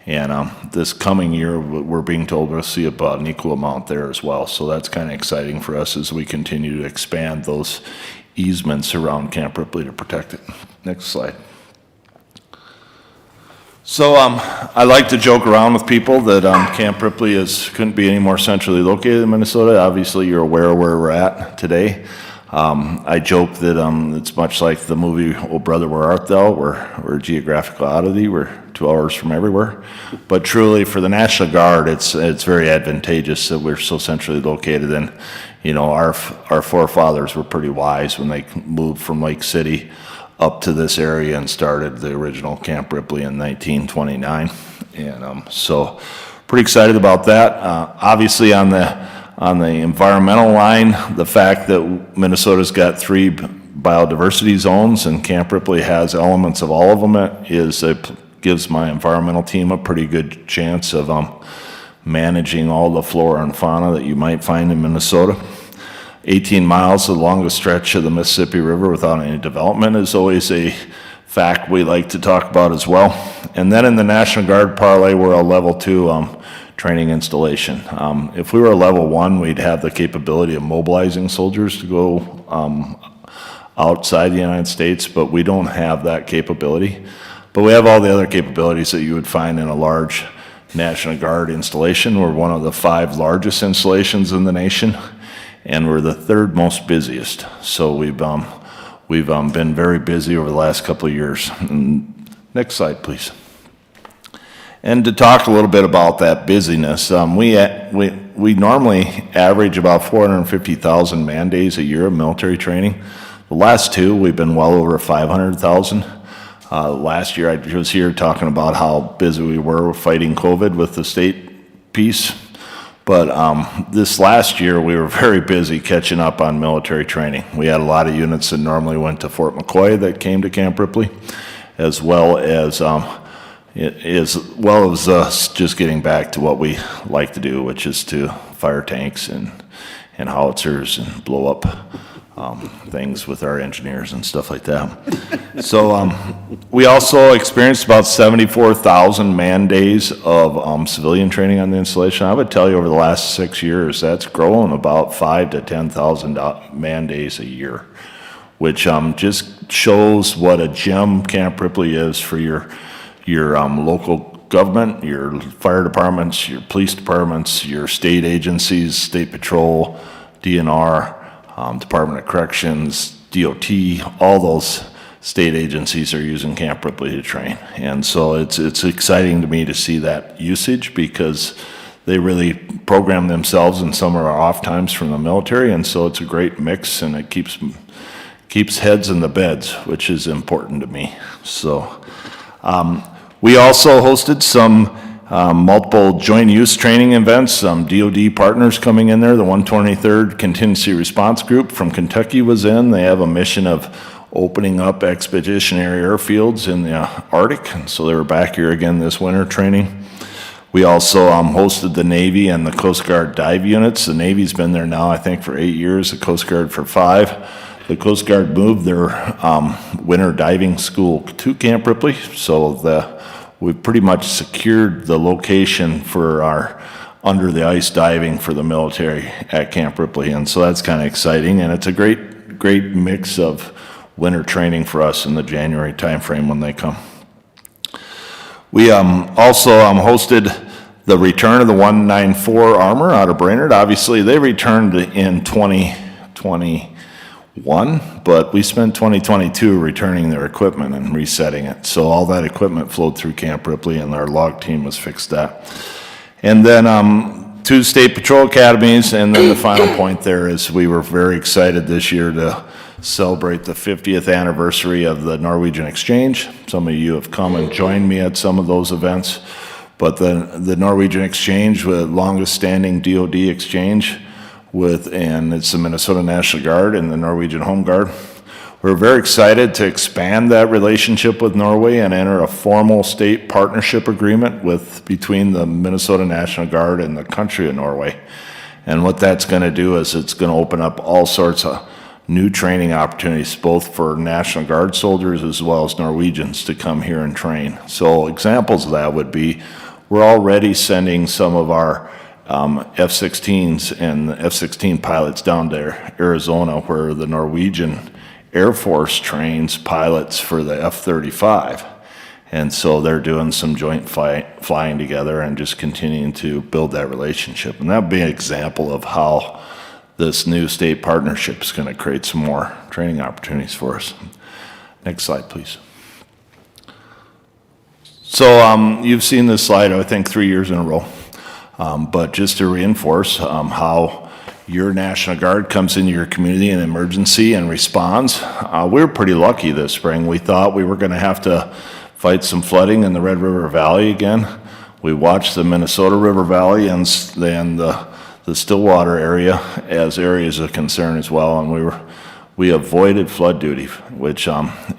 And this coming year, we're being told we'll see about an equal amount there as well. So that's kind of exciting for us as we continue to expand those easements around Camp Ripley to protect it. Next slide. So I like to joke around with people that Camp Ripley couldn't be any more centrally located in Minnesota. Obviously, you're aware of where we're at today. I joke that it's much like the movie Oh Brother, Where Art Thou? We're a geographical oddity. We're 2 hours from everywhere. But truly, for the National Guard, it's very advantageous that we're so centrally located. And, you know, our forefathers were pretty wise when they moved from Lake City up to this area and started the original Camp Ripley in 1929. And so pretty excited about that. Obviously, on the environmental line, the fact that Minnesota's got 3 biodiversity zones and Camp Ripley has elements of all of them gives my environmental team a pretty good chance of managing all the flora and fauna that you might find in Minnesota. 18 miles, the longest stretch of the Mississippi River without any development, is always a fact we like to talk about as well. And then in the National Guard parlay, we're a level 2 training installation. If we were a level 1, we'd have the capability of mobilizing soldiers to go outside the United States, but we don't have that capability. But we have all the other capabilities that you would find in a large National Guard installation. We're one of the 5 largest installations in the nation, and we're the 3rd most busiest. So we've been very busy over the last couple of years. Next slide, please. And to talk a little bit about that busyness, we normally average about 450,000 man days a year of military training. The last 2, we've been well over 500,000. Last year, I was here talking about how busy we were fighting COVID with the state piece. But this last year, we were very busy catching up on military training. We had a lot of units that normally went to Fort McCoy that came to Camp Ripley, as well as us just getting back to what we like to do, which is to fire tanks and howitzers and blow up things with our engineers and stuff like that. So we also experienced about 74,000 man days of civilian training on the installation. I would tell you over the last 6 years, that's grown about 5,000 to 10,000 man days a year, which just shows what a gem Camp Ripley is for your local government, your fire departments, your police departments, your state agencies, State Patrol, DNR, Department of Corrections, DOT, all those state agencies are using Camp Ripley to train. And so it's exciting to me to see that usage, because they really program themselves in some of our off times from the military, and so it's a great mix, and it keeps heads in the beds, which is important to me. So we also hosted some multiple joint use training events, some DOD partners coming in there. The 123rd Contingency Response Group from Kentucky was in. They have a mission of opening up expeditionary airfields in the Arctic, and so they were back here again this winter training. We also hosted the Navy and the Coast Guard dive units. The Navy's been there now, I think, for 8 years, the Coast Guard for 5. The Coast Guard moved their winter diving school to Camp Ripley, so we've pretty much secured the location for our under the ice diving for the military at Camp Ripley, and so that's kind of exciting, and it's a great mix of winter training for us in the January timeframe when they come. We also hosted the return of the 194 Armor out of Brainerd. Obviously, they returned in 2021, but we spent 2022 returning their equipment and resetting it. So all that equipment flowed through Camp Ripley, and our log team has fixed that. And then 2 State Patrol academies, and then the final point there is we were very excited this year to celebrate the 50th anniversary of the Norwegian Exchange. Some of you have come and joined me at some of those events, but the Norwegian Exchange, the longest standing DOD exchange, and it's the Minnesota National Guard and the Norwegian Home Guard. We're very excited to expand that relationship with Norway and enter a formal state partnership agreement between the Minnesota National Guard and the country of Norway. And what that's going to do is it's going to open up all sorts of new training opportunities, both for National Guard soldiers as well as Norwegians to come here and train. So examples of that would be, we're already sending some of our F-16s and F-16 pilots down to Arizona, where the Norwegian Air Force trains pilots for the F-35. And so they're doing some joint flying together and just continuing to build that relationship. And that would be an example of how this new state partnership is going to create some more training opportunities for us. Next slide, please. So you've seen this slide, I think, 3 years in a row. But just to reinforce how your National Guard comes into your community in emergency and responds, we were pretty lucky this spring. We thought we were going to have to fight some flooding in the Red River Valley again. We watched the Minnesota River Valley and then the Stillwater area as areas of concern as well, and we avoided flood duty, which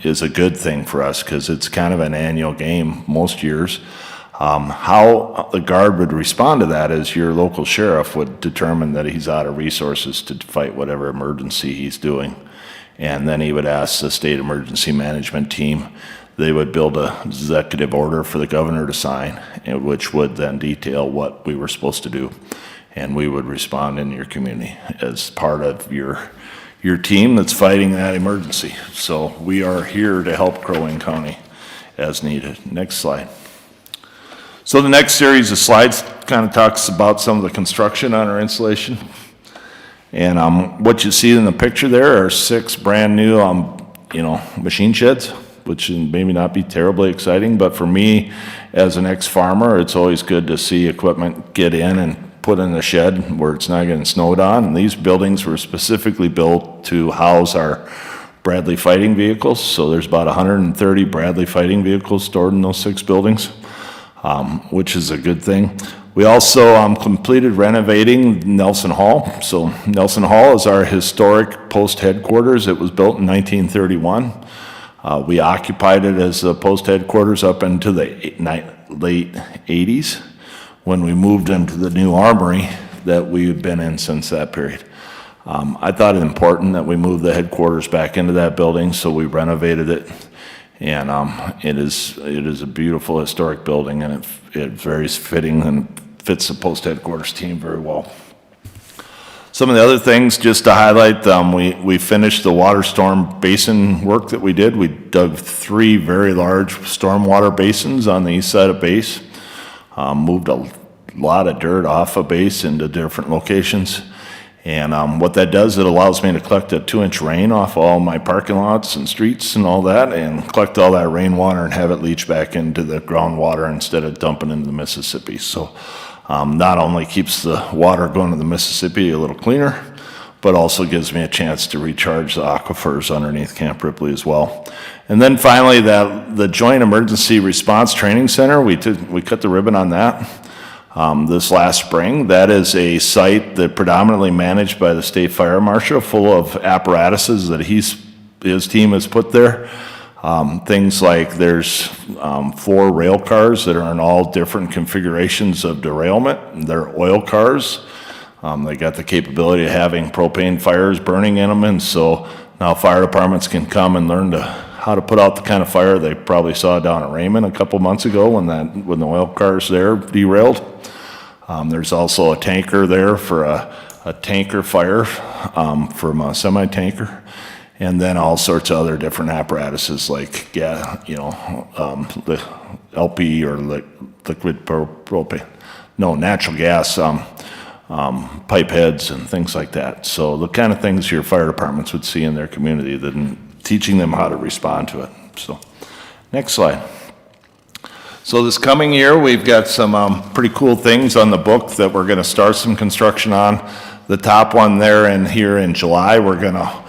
is a good thing for us because it's kind of an annual game most years. How the Guard would respond to that is your local sheriff would determine that he's out of resources to fight whatever emergency he's doing. And then he would ask the state emergency management team. They would build an executive order for the governor to sign, which would then detail what we were supposed to do. And we would respond in your community as part of your team that's fighting that emergency. So we are here to help Crow Wing County as needed. Next slide. So the next series of slides kind of talks about some of the construction on our installation. And what you see in the picture there are 6 brand new, machine sheds, which maybe not be terribly exciting, but for me as an ex-farmer, it's always good to see equipment get in and put in a shed where it's not getting snowed on. And these buildings were specifically built to house our Bradley fighting vehicles. So there's about 130 Bradley fighting vehicles stored in those 6 buildings, which is a good thing. We also completed renovating Nelson Hall. So Nelson Hall is our historic post headquarters. It was built in 1931. We occupied it as the post headquarters up into the late 80s when we moved into the new armory that we've been in since that period. I thought it important that we move the headquarters back into that building, so we renovated it. And it is a beautiful historic building, and it's very fitting and fits the post headquarters team very well. Some of the other things, just to highlight, we finished the water storm basin work that we did. We dug 3 very large stormwater basins on the east side of base, moved a lot of dirt off of base into different locations. And what that does, it allows me to collect a 2-inch rain off all my parking lots and streets and all that, and collect all that rainwater and have it leach back into the groundwater instead of dumping into the Mississippi. So not only keeps the water going to the Mississippi a little cleaner, but also gives me a chance to recharge the aquifers underneath Camp Ripley as well. And then finally, the Joint Emergency Response Training Center, we cut the ribbon on that. This last spring. That is a site that predominantly managed by the state fire marshal, full of apparatuses that his team has put there. Things like there's 4 rail cars that are in all different configurations of derailment. They're oil cars. They got the capability of having propane fires burning in them, and so now fire departments can come and learn how to put out the kind of fire they probably saw down at Raymond a couple months ago when the oil cars there derailed. There's also a tanker there for a tanker fire from a semi-tanker, and then all sorts of other different apparatuses like the LP or liquid propane, natural gas pipe heads and things like that. So the kind of things your fire departments would see in their community, then teaching them how to respond to it. So next slide. So this coming year, we've got some pretty cool things on the book that we're going to start some construction on. The top one there and here in July, we're going to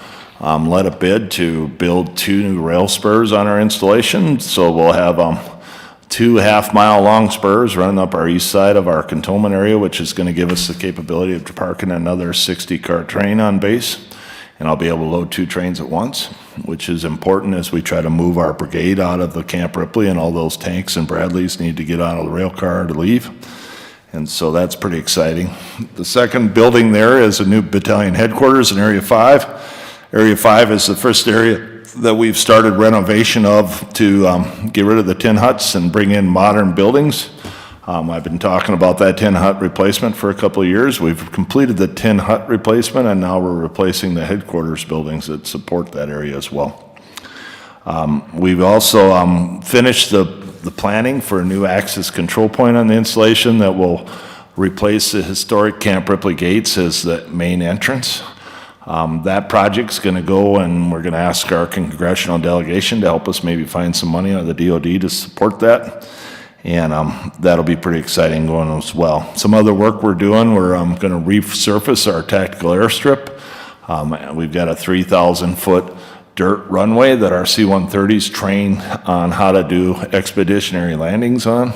let a bid to build 2 new rail spurs on our installation. So we'll have 2 half-mile long spurs running up our east side of our cantonment area, which is going to give us the capability of parking another 60-car train on base. And I'll be able to load 2 trains at once, which is important as we try to move our brigade out of the Camp Ripley, and all those tanks and Bradleys need to get out of the rail car to leave. And so that's pretty exciting. The second building there is a new battalion headquarters in Area 5. Area 5 is the first area that we've started renovation of to get rid of the tin huts and bring in modern buildings. I've been talking about that tin hut replacement for a couple of years. We've completed the tin hut replacement, and now we're replacing the headquarters buildings that support that area as well. We've also finished the planning for a new access control point on the installation that will replace the historic Camp Ripley gates as the main entrance. That project's going to go, and we're going to ask our congressional delegation to help us maybe find some money out of the DOD to support that. And that'll be pretty exciting going as well. Some other work we're doing, we're going to resurface our tactical airstrip. We've got a 3,000-foot dirt runway that our C-130s train on how to do expeditionary landings on.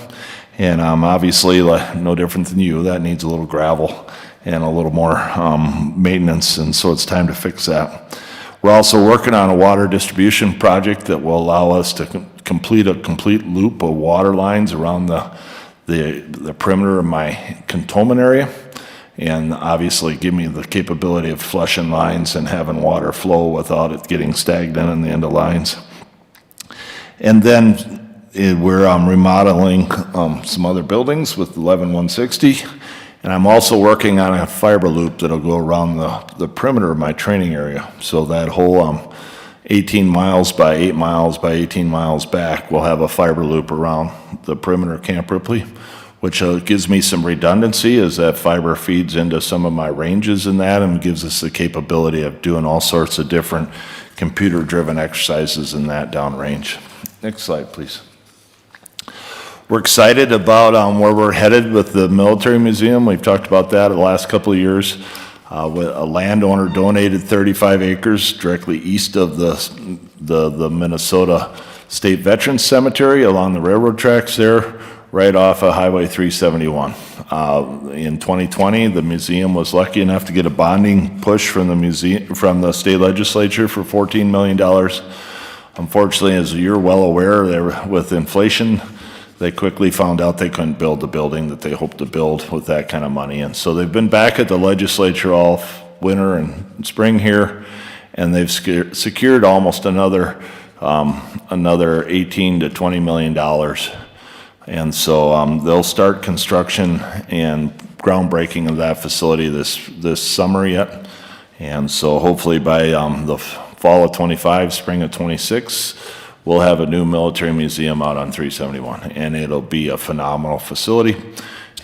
And obviously, no different than you, that needs a little gravel and a little more maintenance, and so it's time to fix that. We're also working on a water distribution project that will allow us to complete a complete loop of water lines around the perimeter of my cantonment area, and obviously give me the capability of flushing lines and having water flow without it getting stagnant in the end of lines. And then we're remodeling some other buildings with 11160, and I'm also working on a fiber loop that'll go around the perimeter of my training area. So that whole 18 miles by 8 miles by 18 miles back will have a fiber loop around the perimeter of Camp Ripley, which gives me some redundancy as that fiber feeds into some of my ranges in that and gives us the capability of doing all sorts of different computer-driven exercises in that downrange. Next slide, please. We're excited about where we're headed with the military museum. We've talked about that the last couple of years. A landowner donated 35 acres directly east of the Minnesota State Veterans Cemetery along the railroad tracks there, right off of Highway 371. In 2020, the museum was lucky enough to get a bonding push from the state legislature for $14 million. Unfortunately, as you're well aware, with inflation, they quickly found out they couldn't build the building that they hoped to build with that kind of money. And so they've been back at the legislature all winter and spring here, and they've secured almost another 18 to $20 million. And so they'll start construction and groundbreaking of that facility this summer yet. And so hopefully by the fall of 25, spring of 26, we'll have a new military museum out on 371, and it'll be a phenomenal facility,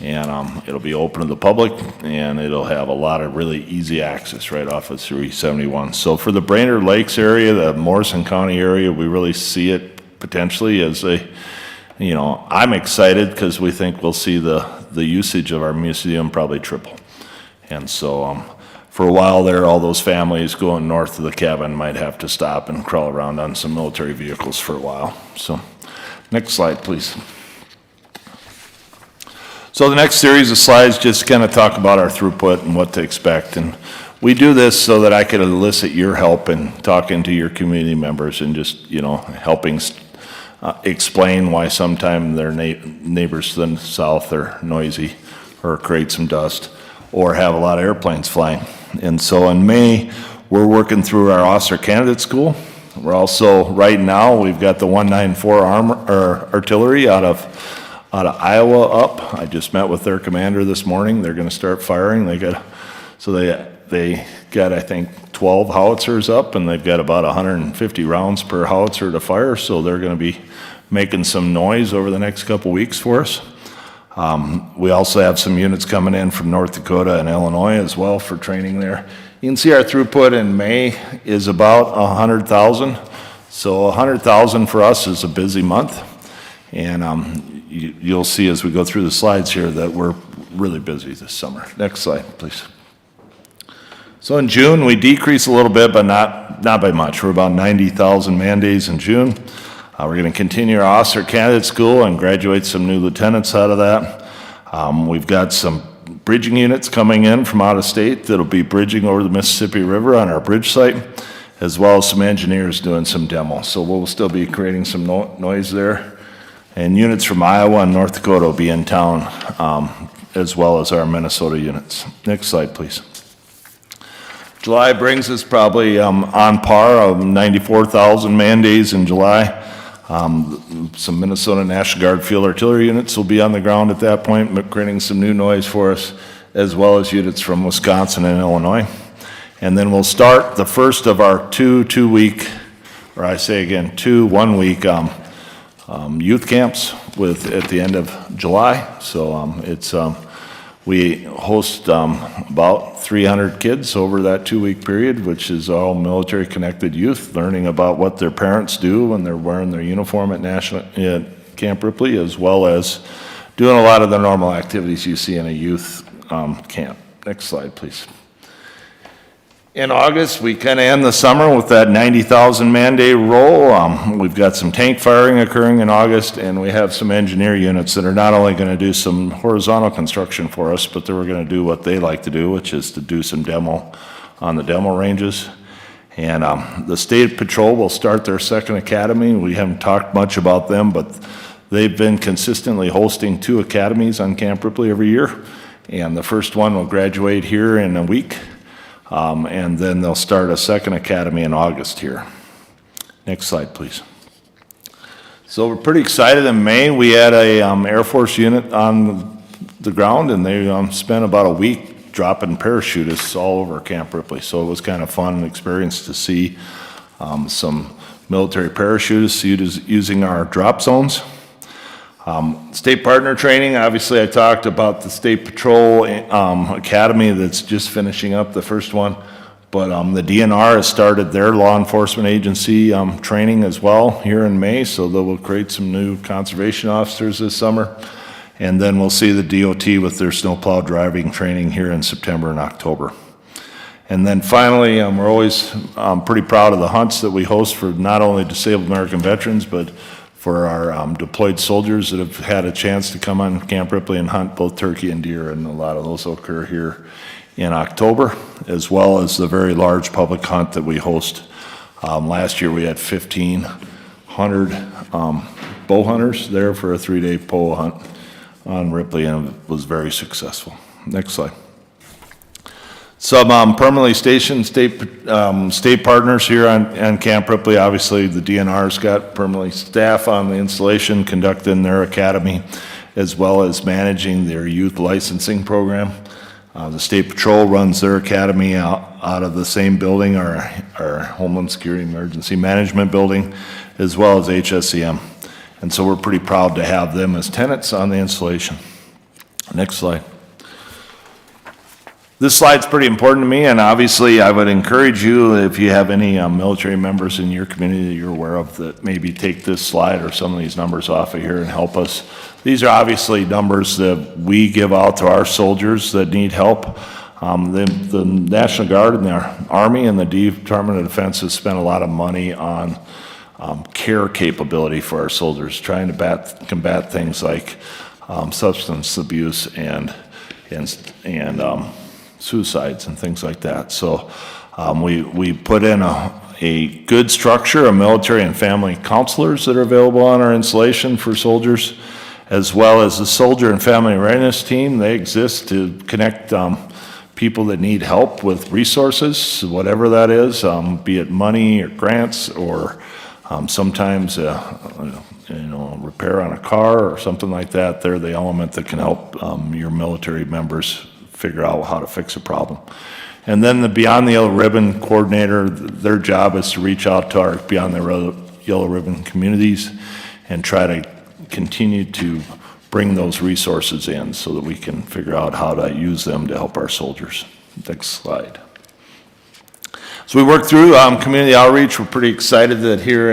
and it'll be open to the public, and it'll have a lot of really easy access right off of 371. So for the Brainerd Lakes area, the Morrison County area, we really see it potentially as I'm excited because we think we'll see the usage of our museum probably triple. And so for a while there, all those families going north of the cabin might have to stop and crawl around on some military vehicles for a while. So, next slide, please. So the next series of slides just kind of talk about our throughput and what to expect. And we do this so that I could elicit your help in talking to your community members and just, helping explain why sometimes their neighbors to the south are noisy or create some dust or have a lot of airplanes flying. And so in May, we're working through our officer candidate school. We're also, right now, we've got the 194 artillery out of Iowa up. I just met with their commander this morning. They're going to start firing. They got, I think, 12 howitzers up, and they've got about 150 rounds per howitzer to fire. So they're going to be making some noise over the next couple weeks for us. We also have some units coming in from North Dakota and Illinois as well for training there. You can see our throughput in May is about 100,000. So 100,000 for us is a busy month. And you'll see as we go through the slides here that we're really busy this summer. Next slide, please. So in June, we decrease a little bit, but not by much. We're about 90,000 man days in June. We're going to continue our officer candidate school and graduate some new lieutenants out of that. We've got some bridging units coming in from out of state that'll be bridging over the Mississippi River on our bridge site, as well as some engineers doing some demo. So we'll still be creating some noise there. And units from Iowa and North Dakota will be in town, as well as our Minnesota units. Next slide, please. July brings us probably on par of 94,000 man days in July. Some Minnesota National Guard field artillery units will be on the ground at that point, creating some new noise for us, as well as units from Wisconsin and Illinois. And then we'll start the first of our two 1 week youth camps at the end of July. So We host about 300 kids over that 2-week period, which is all military-connected youth, learning about what their parents do when they're wearing their uniform at Camp Ripley, as well as doing a lot of the normal activities you see in a youth camp. Next slide, please. In August, we kind of end the summer with that 90,000 man-day roll. We've got some tank firing occurring in August, and we have some engineer units that are not only going to do some horizontal construction for us, but they're going to do what they like to do, which is to do some demo on the demo ranges. And the State Patrol will start their second academy. We haven't talked much about them, but they've been consistently hosting 2 academies on Camp Ripley every year. And the first one will graduate here in a week. And then they'll start a second academy in August here. Next slide, please. So we're pretty excited. In May, we had a Air Force unit on the ground, and they spent about a week dropping parachutists all over Camp Ripley. So it was kind of fun experience to see some military parachutists using our drop zones. State partner training, obviously I talked about the State Patrol Academy that's just finishing up, the first one, but the DNR has started their law enforcement agency training as well here in May, so they will create some new conservation officers this summer, and then we'll see the DOT with their snowplow driving training here in September and October. And then finally, we're always pretty proud of the hunts that we host for not only disabled American veterans, but for our deployed soldiers that have had a chance to come on Camp Ripley and hunt both turkey and deer, and a lot of those occur here in October, as well as the very large public hunt that we host. Last year we had 1,500 bow hunters there for a 3-day bow hunt on Ripley, and it was very successful. Next slide. Some permanently stationed state partners here on Camp Ripley. Obviously, the DNR's got permanently staff on the installation conducting their academy, as well as managing their youth licensing program. The State Patrol runs their academy out of the same building, our Homeland Security Emergency Management building, as well as HSEM. And so we're pretty proud to have them as tenants on the installation. Next slide. This slide's pretty important to me, and obviously I would encourage you, if you have any military members in your community that you're aware of, that maybe take this slide or some of these numbers off of here and help us. These are obviously numbers that we give out to our soldiers that need help. The National Guard and the Army and the Department of Defense has spent a lot of money on care capability for our soldiers, trying to combat things like substance abuse and suicides and things like that. So we put in a good structure of military and family counselors that are available on our installation for soldiers, as well as the soldier and family readiness team. They exist to connect people that need help with resources, whatever that is, be it money or grants or sometimes repair on a car or something like that. They're the element that can help your military members figure out how to fix a problem. And then the Beyond the Yellow Ribbon coordinator, their job is to reach out to our Beyond the Yellow Ribbon communities and try to continue to bring those resources in so that we can figure out how to use them to help our soldiers. Next slide. So we worked through community outreach. We're pretty excited that here,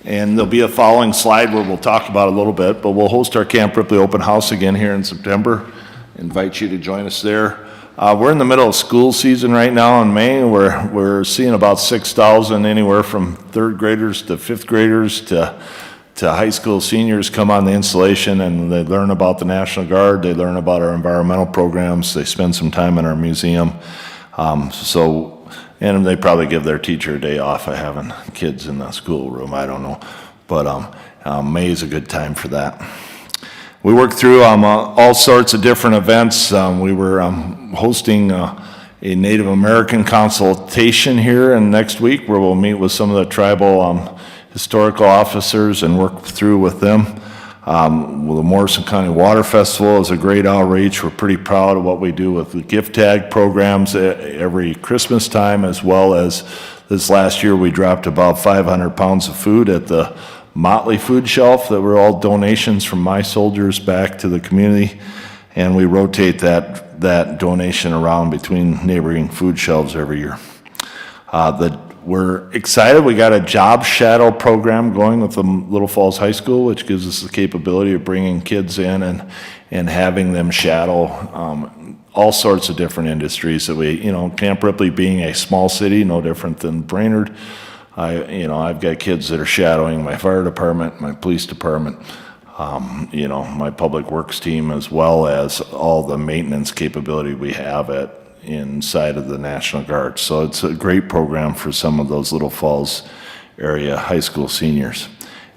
and there'll be a following slide where we'll talk about it a little bit, but we'll host our Camp Ripley open house again here in September. Invite you to join us there. We're in the middle of school season right now in May. We're seeing about 6,000, anywhere from 3rd graders to 5th graders to high school seniors come on the installation, and they learn about the National Guard, they learn about our environmental programs, they spend some time in our museum. And they probably give their teacher a day off of having kids in the schoolroom, I don't know. But May is a good time for that. We worked through all sorts of different events. We were hosting a Native American consultation here and next week, where we'll meet with some of the tribal historical officers and work through with them. The Morrison County Water Festival is a great outreach. We're pretty proud of what we do with the gift tag programs every Christmas time, as well as this last year we dropped about 500 pounds of food at the Motley food shelf that were all donations from my soldiers back to the community. and we rotate that donation around between neighboring food shelves every year. We're excited. We got a job shadow program going with the Little Falls High School, which gives us the capability of bringing kids in and having them shadow all sorts of different industries that Camp Ripley being a small city, no different than Brainerd. I've got kids that are shadowing my fire department, my police department, my public works team, as well as all the maintenance capability we have inside of the National Guard. So it's a great program for some of those Little Falls area high school seniors.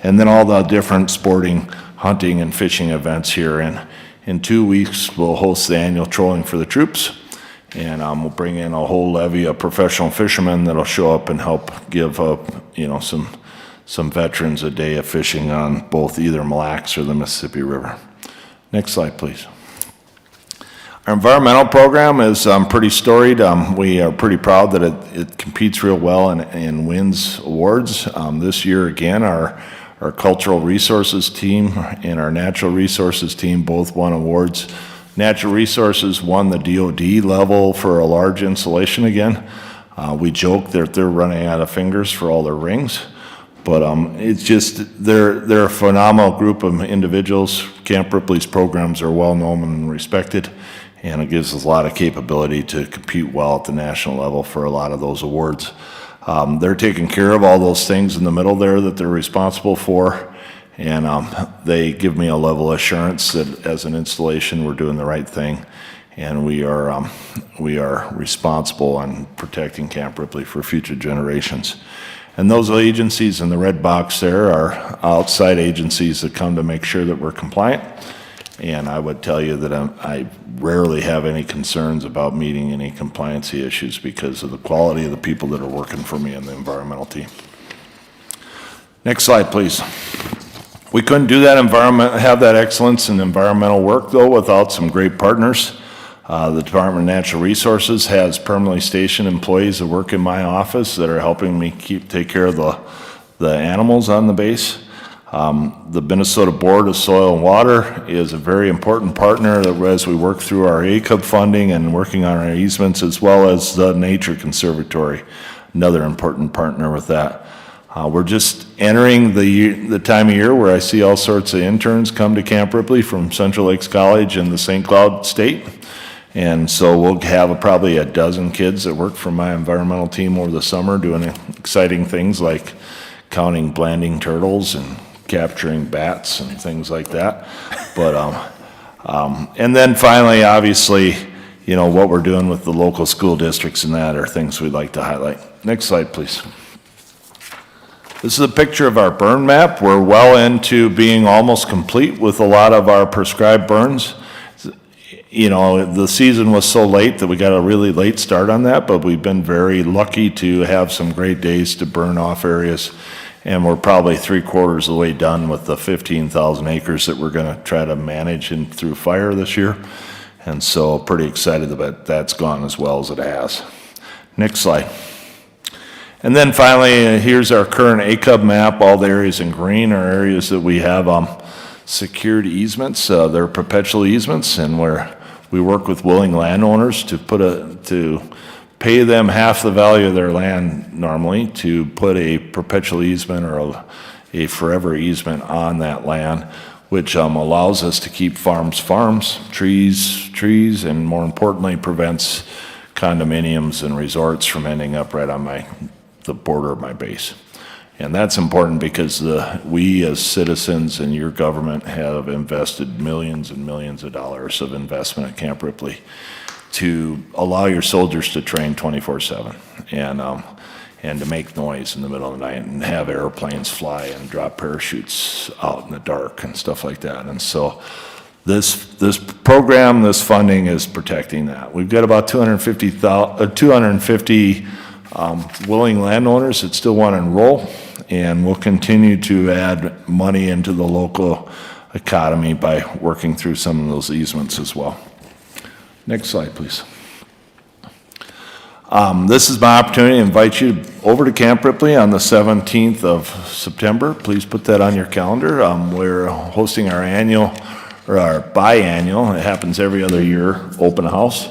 And then all the different sporting, hunting, and fishing events here. In 2 weeks, we'll host the annual Trolling for the Troops, and we'll bring in a whole levy of professional fishermen that'll show up and help give some veterans a day of fishing on both either Mille Lacs or the Mississippi River. Next slide, please. Our environmental program is pretty storied. We are pretty proud that it competes real well and wins awards. This year, again, our cultural resources team and our natural resources team both won awards. Natural resources won the DOD level for a large installation again. We joke that they're running out of fingers for all their rings, but it's just they're a phenomenal group of individuals. Camp Ripley's programs are well known and respected, and it gives us a lot of capability to compete well at the national level for a lot of those awards. They're taking care of all those things in the middle there that they're responsible for, and they give me a level of assurance that as an installation we're doing the right thing, and we are responsible on protecting Camp Ripley for future generations. And those agencies in the red box there are outside agencies that come to make sure that we're compliant. And I would tell you that I rarely have any concerns about meeting any compliancy issues because of the quality of the people that are working for me in the environmental team. Next slide, please. We couldn't do that have that excellence in environmental work, though, without some great partners. The Department of Natural Resources has permanently stationed employees that work in my office that are helping me take care of the animals on the base. The Minnesota Board of Soil and Water is a very important partner as we work through our ACUB funding and working on our easements, as well as the Nature Conservatory, another important partner with that. We're just entering the time of year where I see all sorts of interns come to Camp Ripley from Central Lakes College and the St. Cloud State. And so we'll have probably a dozen kids that work for my environmental team over the summer doing exciting things like counting blanding turtles and capturing bats and things like that. But and then finally, obviously, what we're doing with the local school districts and that are things we'd like to highlight. Next slide, please. This is a picture of our burn map. We're well into being almost complete with a lot of our prescribed burns. The season was so late that we got a really late start on that, but we've been very lucky to have some great days to burn off areas. And we're probably 3/4 of the way done with the 15,000 acres that we're going to try to manage through fire this year. And so pretty excited that that's gone as well as it has. Next slide. And then finally, here's our current ACUB map. All the areas in green are areas that we have secured easements. They're perpetual easements, and we work with willing landowners to pay them half the value of their land normally to put a perpetual easement or a forever easement on that land, which allows us to keep farms, trees, and more importantly, prevents condominiums and resorts from ending up right on the border of my base. And that's important because we as citizens and your government have invested millions and millions of dollars of investment at Camp Ripley to allow your soldiers to train 24/7 and to make noise in the middle of the night and have airplanes fly and drop parachutes out in the dark and stuff like that. And so this program, this funding is protecting that. We've got about 250 willing landowners that still want to enroll, and we'll continue to add money into the local economy by working through some of those easements as well. Next slide, please. This is my opportunity to invite you over to Camp Ripley on the 17th of September. Please put that on your calendar. We're hosting our annual or our biannual, it happens every other year, open house.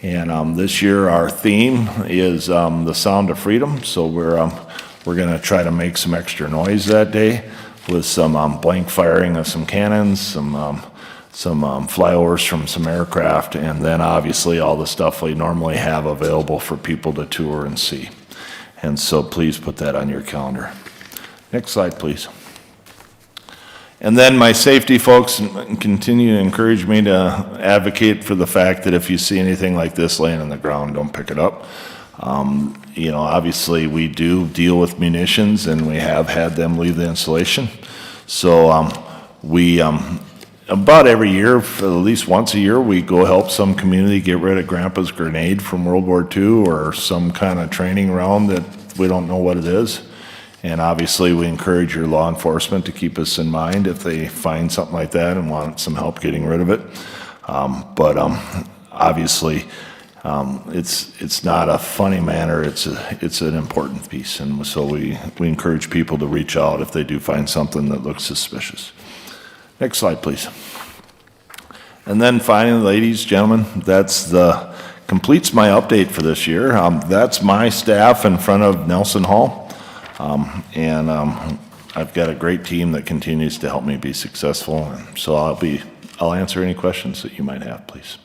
And this year, our theme is the sound of freedom, so we're gonna try to make some extra noise that day with some blank firing of some cannons, some flyovers from some aircraft, and then obviously all the stuff we normally have available for people to tour and see. And so please put that on your calendar. Next slide, please. And then my safety folks continue to encourage me to advocate for the fact that if you see anything like this laying on the ground, don't pick it up. You know, obviously we do deal with munitions and we have had them leave the installation. So we, about every year, for at least once a year, we go help some community get rid of Grandpa's grenade from World War II or some kind of training round that we don't know what it is. And obviously, we encourage your law enforcement to keep us in mind if they find something like that and want some help getting rid of it. But obviously, it's not a funny manner, it's an important piece. And so we encourage people to reach out if they do find something that looks suspicious. Next slide, please. And then finally, ladies, gentlemen, completes my update for this year. That's my staff in front of Nelson Hall. And I've got a great team that continues to help me be successful. And so I'll answer any questions that you might have, please.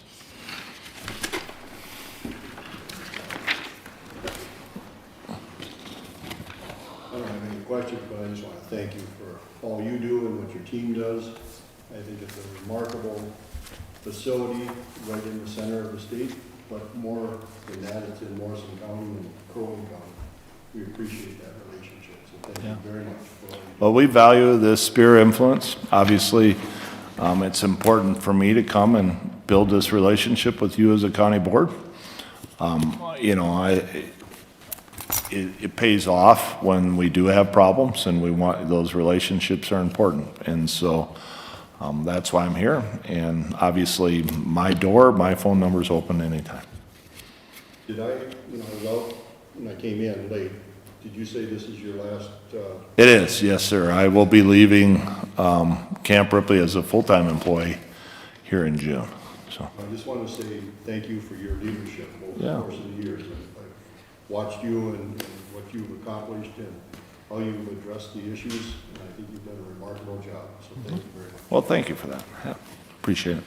I don't have any questions, but I just want to thank you for all you do and what your team does. I think it's a remarkable facility right in the center of the state, but more than that, it's in Morrison County and Crow Wing County. We appreciate that relationship, so thank you very much for all you do.
Well, we value the sphere of influence. Obviously, it's important for me to come and build this relationship with you as a county board. You know, it pays off when we do have problems, and those relationships are important. And so that's why I'm here. And obviously, my phone number is open anytime.
Did I, when I came in late, did you say this is your last?
It is, yes, sir. I will be leaving Camp Ripley as a full-time employee here in June. So
I just want to say thank you for your leadership over
Yeah.
the course of the years. I've watched you and what you've accomplished and how you've addressed the issues, and I think you've done a remarkable job. So thank you very much.
Well, thank you for that. Yeah, appreciate it.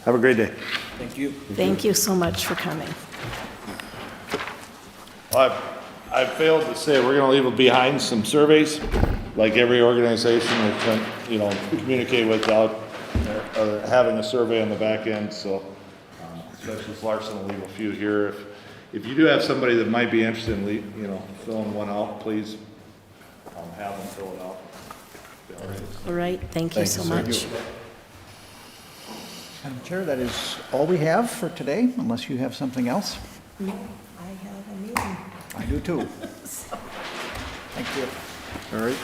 Have a great day.
Thank you.
Thank you so much for coming.
Well, I failed to say, we're gonna leave behind some surveys, like every organization that can, communicate without having a survey on the back end, so Specialist Larson will leave a few here. If you do have somebody that might be interested in, filling one out, please have them fill it out. All right.
All right, thank you so much.
Madam Chair, that is all we have for today, unless you have something else.
No, I have a meeting.
I do too. Thank you.
All right.